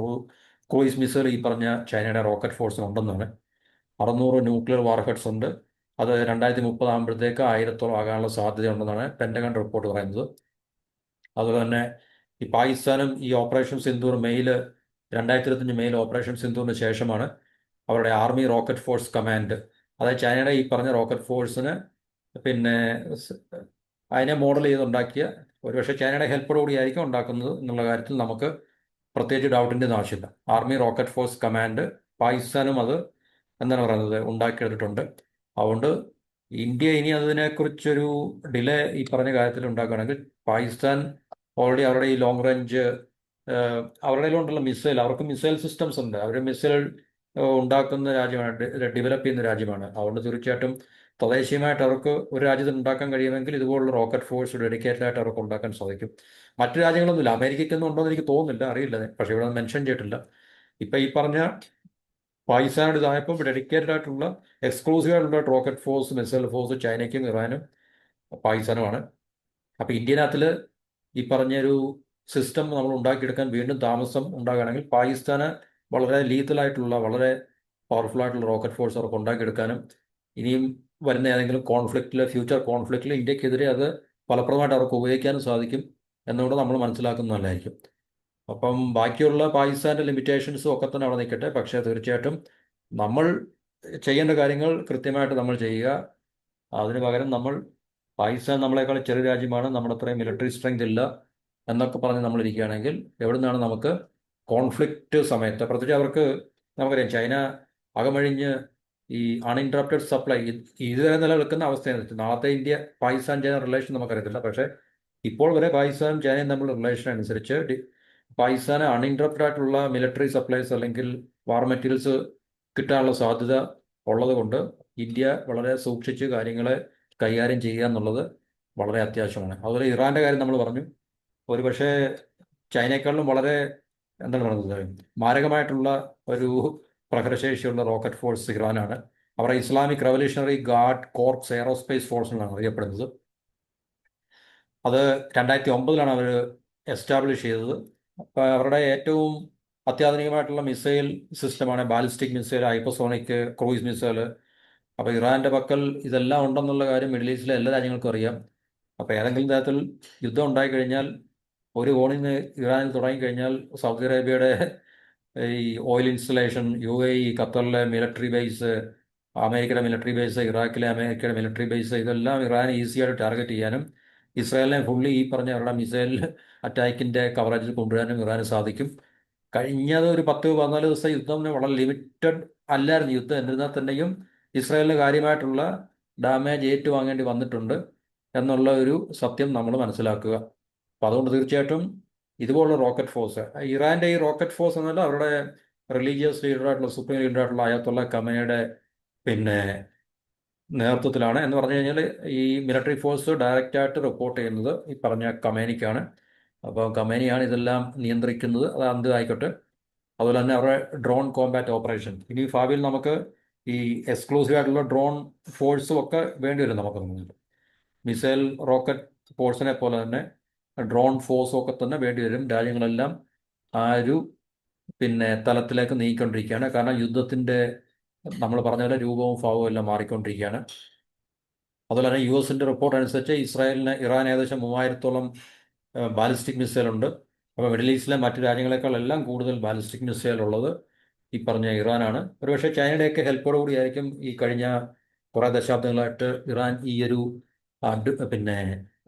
ക്രൂയിസ് മിസൈൽ ഈ പറഞ്ഞ ചൈനയുടെ റോക്കറ്റ് ഫോഴ്സിനുണ്ടെന്നാണ്. 600 ന്യൂക്ലിയർ വാർഹെഡ്സ് ഉണ്ട്. അത് 2030 ആകുമ്പോഴത്തേക്ക് 1000 ആകാനുള്ള സാധ്യതയുണ്ടെന്നാണ് പെൻറ്റഗൺ റിപ്പോർട്ട് പറയുന്നത്. അതുപോലെ തന്നെ ഈ പാകിസ്ഥാനും ഈ ഓപ്പറേഷൻ സിന്ദൂർ 2025 മെയ്യിൽ ഓപ്പറേഷൻ സിന്ദൂറിന് ശേഷമാണ് അവരുടെ ആർമി റോക്കറ്റ് ഫോഴ്സ് കമാൻഡ്, അതായത് ചൈനയുടെ ഈ പറഞ്ഞ റോക്കറ്റ് ഫോഴ്സിന് പിന്നെ സ് അതിനെ മോഡൽ ചെയ്തുണ്ടാക്കിയ, ഒരുപക്ഷെ ചൈനയുടെ ഹെൽപ്പോടുകൂടി ആയിരിക്കും ഉണ്ടാക്കുന്നത് എന്നുള്ള കാര്യത്തിൽ നമുക്ക് പ്രത്യേകിച്ച് ഡൗട്ടിൻ്റെ ഒന്നും ആവശ്യമില്ല. ആർമി റോക്കറ്റ് ഫോഴ്സ് കമാൻഡ് പാകിസ്ഥാനും അത് എന്താണ് പറയുന്നത് ഉണ്ടാക്കിയെടുത്തിട്ടുണ്ട്. അതുകൊണ്ട് ഇന്ത്യ ഇനി അതിനെക്കുറിച്ചൊരു ഡിലേ ഈ പറഞ്ഞ കാര്യത്തിൽ ഉണ്ടാക്കുകയാണെങ്കിൽ പാകിസ്ഥാൻ ഓൾറെഡി അവരുടെ ഈ ലോങ് റേഞ്ച് അവരുടെ കയ്യിലുണ്ടല്ലോ മിസൈൽ, അവർക്ക് മിസൈൽ സിസ്റ്റംസ് ഉണ്ട്. അവർ മിസൈൽ ഉണ്ടാക്കുന്ന രാജ്യമാണ്, ഡെവലപ്പ് ചെയ്യുന്ന രാജ്യമാണ്. അതുകൊണ്ട് തീർച്ചയായിട്ടും തദ്ദേശീയമായിട്ട് അവർക്ക് ഒരു രാജ്യത്ത് ഉണ്ടാക്കാൻ കഴിയുമെങ്കിൽ ഇതുപോലുള്ള റോക്കറ്റ് ഫോഴ്സ് ഡെഡിക്കേറ്റഡ് ആയിട്ട് അവർക്ക് ഉണ്ടാക്കാൻ സാധിക്കും. മറ്റു രാജ്യങ്ങളൊന്നുമില്ല. അമേരിക്കയ്ക്കൊന്നും ഉണ്ടോ എന്ന് എനിക്ക് തോന്നുന്നില്ല, അറിയില്ല, പക്ഷേ ഇവിടെ മെൻഷൻ ചെയ്തിട്ടില്ല. ഇപ്പം ഈ പറഞ്ഞ പാകിസ്ഥാനോട് ഇതായപ്പോൾ ഡെഡിക്കേറ്റഡ് ആയിട്ടുള്ള എക്സ്ക്ലൂസീവ് ആയിട്ടുള്ള റോക്കറ്റ് ഫോഴ്സ് മിസൈൽ ഫോഴ്സ് ചൈനയ്ക്കും ഇറാനും പാകിസ്ഥാനുമാണ്. അപ്പോൾ ഇന്ത്യനകത്തിൽ ഈ പറഞ്ഞൊരു സിസ്റ്റം നമ്മൾ ഉണ്ടാക്കിയെടുക്കാൻ വീണ്ടും താമസം ഉണ്ടാകുകയാണെങ്കിൽ പാകിസ്ഥാന് വളരെ ലീത്തലായിട്ടുള്ള വളരെ പവർഫുൾ ആയിട്ടുള്ള റോക്കറ്റ് ഫോഴ്സ് അവർക്ക് ഉണ്ടാക്കിയെടുക്കാനും ഇനിയും വരുന്ന ഏതെങ്കിലും ഫ്യൂച്ചർ കോൺഫ്ലിക്റ്റിൽ ഇന്ത്യക്കെതിരെ അത് ഫലപ്രദമായിട്ട് അവർക്ക് ഉപയോഗിക്കാനും സാധിക്കും എന്നുകൂടെ നമ്മൾ മനസ്സിലാക്കുന്നതല്ലായിരിക്കും. അപ്പം ബാക്കിയുള്ള പാകിസ്ഥാൻ്റെ ലിമിറ്റേഷൻസും ഒക്കെ തന്നെ അവിടെ നിൽക്കട്ടെ, പക്ഷേ തീർച്ചയായിട്ടും നമ്മൾ ചെയ്യേണ്ട കാര്യങ്ങൾ കൃത്യമായിട്ട് നമ്മൾ ചെയ്യുക. അതിന് പകരം പാകിസ്ഥാൻ നമ്മളെക്കാൾ ചെറിയ രാജ്യമാണ്, നമ്മുടെ അത്രയും മിലിറ്ററി സ്ട്രെങ്ത് ഇല്ല എന്നൊക്കെ പറഞ്ഞ് നമ്മളിരിക്കുകയാണെങ്കിൽ എവിടെ നിന്നാണ് നമുക്ക് കോൺഫ്ലിക്റ്റ് സമയത്ത്, പ്രത്യേകിച്ച് അവർക്ക് നമുക്കറിയാം ചൈന അകമഴിഞ്ഞ് ഈ അൺഇൻറ്ററപ്റ്റഡ് സപ്ലൈ ഇതുവരെ നിലനിൽക്കുന്ന അവസ്ഥയാണ്. നാളത്തെ ഇന്ത്യ പാകിസ്ഥാൻ ചൈന റിലേഷൻ നമുക്കറിയത്തില്ല, പക്ഷേ ഇപ്പോൾ വരെ പാകിസ്ഥാനും ചൈനയും തമ്മിലുള്ള റിലേഷൻ അനുസരിച്ച് പാകിസ്ഥാന് അൺഇൻറ്ററപ്റ്റഡ് ആയിട്ടുള്ള മിലിറ്ററി സപ്ലൈസ് അല്ലെങ്കിൽ വാർ മെറ്റീരിയൽസ് കിട്ടാനുള്ള സാധ്യത ഉള്ളത് കൊണ്ട് ഇന്ത്യ വളരെ സൂക്ഷിച്ച് കാര്യങ്ങളെ കൈകാര്യം ചെയ്യുക എന്നുള്ളത് വളരെ അത്യാവശ്യമാണ്. അതുപോലെ ഇറാൻ്റെ കാര്യം നമ്മൾ പറഞ്ഞു. ഒരുപക്ഷെ ചൈനയെക്കാളും വളരെ എന്താണ് പറയുന്നത് മാരകമായിട്ടുള്ള ഒരു പ്രഹരശേഷിയുള്ള റോക്കറ്റ് ഫോഴ്സ് ഇറാനാണ്. അവരുടെ Islamic revolutionary guard corps aerospace force എന്നാണ് അറിയപ്പെടുന്നത്. അത് 2009 അവർ എസ്റ്റാബ്ലിഷ് ചെയ്തത്. അപ്പോൾ അവരുടെ ഏറ്റവും അത്യാധുനികമായിട്ടുള്ള മിസൈൽ സിസ്റ്റമാണ് ballistic missile, hypersonic cruise missile. അപ്പോൾ ഇറാൻ്റെ പക്കൽ ഇതെല്ലാം ഉണ്ടെന്നുള്ള കാര്യം മിഡിൽ ഈസ്റ്റിലെ എല്ലാ രാജ്യങ്ങൾക്കും അറിയാം. അപ്പോൾ ഏതെങ്കിലും തരത്തിൽ യുദ്ധം ഉണ്ടായിക്കഴിഞ്ഞാൽ ഒരു കോണിൽ നിന്ന് ഇറാനിൽ തുടങ്ങിക്കഴിഞ്ഞാൽ സൗദി അറേബ്യയുടെ ഈ ഓയിൽ ഇൻസ്റ്റലേഷൻ, UAE, ഖത്തറിലെ മിലിറ്ററി ബേസ്, അമേരിക്കയുടെ മിലിറ്ററി ബേസ്, ഇറാഖിലെ അമേരിക്കയുടെ മിലിറ്ററി ബേസ്, ഇതെല്ലാം ഇറാൻ ഈസിയായിട്ട് ടാർഗറ്റ് ചെയ്യാനും ഇസ്രായേലിനെ ഫുള്ളി ഈ പറഞ്ഞ അവരുടെ മിസൈൽ അറ്റാക്കിൻ്റെ കവറേജിൽ കൊണ്ടുവരാനും ഇറാന് സാധിക്കും. കഴിഞ്ഞത് ഒരു 10-14 ദിവസത്തെ യുദ്ധം വളരെ ലിമിറ്റഡ് അല്ലായിരുന്നു യുദ്ധം, എന്നിരുന്നാൽ തന്നെയും ഇസ്രായേലിന് കാര്യമായിട്ടുള്ള ഡാമേജ് ഏറ്റുവാങ്ങേണ്ടി വന്നിട്ടുണ്ട് എന്നുള്ള ഒരു സത്യം നമ്മൾ മനസ്സിലാക്കുക. അപ്പം അതുകൊണ്ട് തീർച്ചയായിട്ടും ഇതുപോലുള്ള റോക്കറ്റ് ഫോഴ്സ്, ഇറാൻ്റെ ഈ റോക്കറ്റ് ഫോഴ്സ് എന്നല്ല, അവരുടെ റിലീജിയസ് ലീഡറായിട്ടുള്ള സുപ്രീം ലീഡറായിട്ടുള്ള അയത്തുള്ള ഖമേനിയുടെ പിന്നെ നേതൃത്വത്തിലാണ്. എന്ന് പറഞ്ഞു കഴിഞ്ഞാൽ ഈ മിലിറ്ററി ഫോഴ്സ് ഡയറക്റ്റായിട്ട് റിപ്പോർട്ട് ചെയ്യുന്നത് ഈ പറഞ്ഞ ഖമേനിക്കാണ്. അപ്പോൾ ഖമേനിയാണ് ഇതെല്ലാം നിയന്ത്രിക്കുന്നത്. അത് എന്ത് ആയിക്കോട്ടെ. അതുപോലെ തന്നെ അവരുടെ ഡ്രോൺ കോമ്പാറ്റ് ഓപ്പറേഷൻ, ഇനി ഭാവിയിൽ നമുക്ക് ഈ എക്സ്ക്ലൂസീവ് ആയിട്ടുള്ള ഡ്രോൺ ഫോഴ്സും ഒക്കെ വേണ്ടി വരും. നമുക്ക് മിസൈൽ റോക്കറ്റ് ഫോഴ്സിനെ പോലെ തന്നെ ഡ്രോൺ ഫോഴ്സും ഒക്കെ തന്നെ വേണ്ടി വരും. രാജ്യങ്ങളെല്ലാം ആ ഒരു തലത്തിലേക്ക് നീങ്ങിക്കൊണ്ടിരിക്കുകയാണ്. കാരണം യുദ്ധത്തിൻ്റെ നമ്മൾ പറഞ്ഞ പോലെ രൂപവും ഭാവവും എല്ലാം മാറിക്കൊണ്ടിരിക്കുകയാണ്. അതുപോലെ തന്നെ US റിപ്പോർട്ട് അനുസരിച്ച് ഇറാൻ ഏകദേശം 3000-ഓളം ബാലിസ്റ്റിക് മിസൈൽ ഉണ്ട്. അപ്പോൾ മിഡിൽ ഈസ്റ്റിലെ മറ്റു രാജ്യങ്ങളെക്കാളെല്ലാം കൂടുതൽ ബാലിസ്റ്റിക് മിസൈൽ ഉള്ളത് ഈ പറഞ്ഞ ഇറാനാണ്. ഒരുപക്ഷെ ചൈനയുടെയൊക്കെ ഹെൽപ്പോടുകൂടി ആയിരിക്കും ഈ കഴിഞ്ഞ കുറേ ദശാബ്ദങ്ങളായിട്ട് ഇറാൻ ഈ ഒരു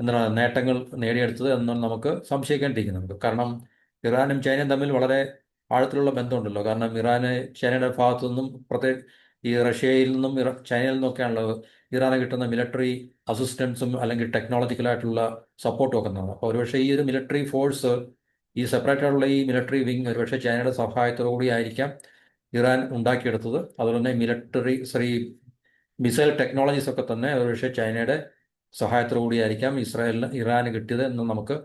എന്താണ് നേട്ടങ്ങൾ നേടിയെടുത്തത് എന്ന് നമുക്ക് സംശയിക്കേണ്ടിയിരിക്കുന്നു. കാരണം ഇറാനും ചൈനയും തമ്മിൽ വളരെ ആഴത്തിലുള്ള ബന്ധമുണ്ടല്ലോ. കാരണം ഇറാന് ചൈനയുടെ ഭാഗത്തു നിന്നും ഈ റഷ്യയിൽ നിന്നും ചൈനയിൽ നിന്നൊക്കെയാണല്ലോ ഇറാന് കിട്ടുന്ന മിലിറ്ററി അസിസ്റ്റൻസും അല്ലെങ്കിൽ ടെക്നോളജിക്കലായിട്ടുള്ള സപ്പോർട്ടും ഒക്കെ ഉണ്ടാകും. അപ്പോൾ ഒരുപക്ഷെ ഈ ഒരു മിലിറ്ററി ഫോഴ്സ്, ഈ സെപ്പറേറ്റ് ആയിട്ടുള്ള ഈ മിലിറ്ററി വിങ് ഒരുപക്ഷെ ചൈനയുടെ സഹായത്തോടുകൂടി ആയിരിക്കാം ഇറാൻ ഉണ്ടാക്കിയെടുത്തത്. അതുപോലെ തന്നെ മിസൈൽ ടെക്നോളജീസ് ഒക്കെ തന്നെ ഒരുപക്ഷെ ചൈനയുടെ സഹായത്തോടുകൂടിയായിരിക്കാം ഇറാന് കിട്ടിയത് എന്ന് നമുക്ക്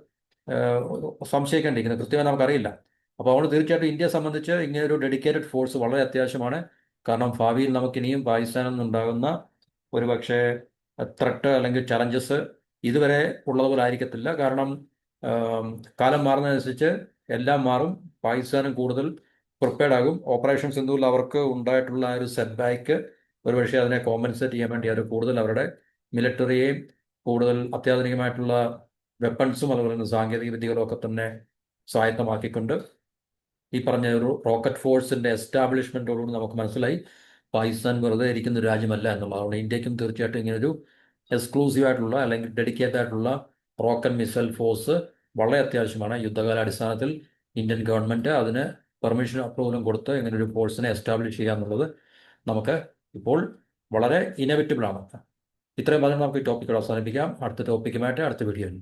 സംശയിക്കേണ്ടിയിരിക്കുന്നത്. കൃത്യമായി നമുക്കറിയില്ല. അപ്പോൾ അതുകൊണ്ട് തീർച്ചയായിട്ടും ഇന്ത്യയെ സംബന്ധിച്ച് ഇങ്ങനെ ഒരു ഡെഡിക്കേറ്റഡ് ഫോഴ്സ് വളരെ അത്യാവശ്യമാണ്. കാരണം ഭാവിയിൽ നമുക്കിനിയും പാകിസ്ഥാനിൽ നിന്നുണ്ടാകുന്ന ഒരുപക്ഷെ ത്രെട്ട് അല്ലെങ്കിൽ ചലഞ്ചസ് ഇതുവരെ ഉള്ളതുപോലെ ആയിരിക്കത്തില്ല. കാരണം ആം, കാലം മാറുന്നതനുസരിച്ച് എല്ലാം മാറും. പാകിസ്ഥാനും കൂടുതൽ പ്രിപ്പയർഡ് ആകും. ഓപ്പറേഷൻ സിന്ധുവിൽ അവർക്ക് ഉണ്ടായിട്ടുള്ള ആ ഒരു സെറ്റ് ബാക്ക് ഒരുപക്ഷെ അതിനെ കോമ്പൻസേറ്റ് ചെയ്യാൻ വേണ്ടി അവർ കൂടുതൽ അവരുടെ മിലിറ്ററിയെയും കൂടുതൽ അത്യാധുനികമായിട്ടുള്ള വെപ്പൺസും അതുപോലെ തന്നെ സാങ്കേതിക വിദ്യകളും ഒക്കെ തന്നെ സ്വായത്തമാക്കിക്കൊണ്ട് ഈ പറഞ്ഞ ഒരു റോക്കറ്റ് ഫോഴ്സിന്റെ എസ്റ്റാബ്ലിഷ്മെന്റോടുകൂടി നമുക്ക് മനസ്സിലായി പാകിസ്ഥാൻ വെറുതെ ഇരിക്കുന്ന ഒരു രാജ്യമല്ല എന്നുള്ളത്. അതുകൊണ്ട് ഇന്ത്യക്കും തീർച്ചയായിട്ടും ഇങ്ങനൊരു എക്സ്ക്ലൂസീവ് ആയിട്ടുള്ള അല്ലെങ്കിൽ ഡെഡിക്കേറ്റഡ് ആയിട്ടുള്ള റോക്കറ്റ് മിസൈൽ ഫോഴ്സ് വളരെ അത്യാവശ്യമാണ്. യുദ്ധകാലാടിസ്ഥാനത്തിൽ ഇന്ത്യൻ ഗവൺമെന്റ് അതിന് പെർമിഷൻ അപ്രൂവലും കൊടുത്ത് ഇങ്ങനൊരു ഫോഴ്സിനെ എസ്റ്റാബ്ലിഷ് ചെയ്യുക എന്നുള്ളത് നമുക്ക് ഇപ്പോൾ വളരെ ഇനവിറ്റബിൾ ആണ്. ഇത്രയും പറഞ്ഞ് നമുക്ക് ഈ ടോപ്പിക്കോട് അവസാനിപ്പിക്കാം. അടുത്ത ടോപ്പിക്കുമായിട്ട് അടുത്ത വീഡിയോയിൽ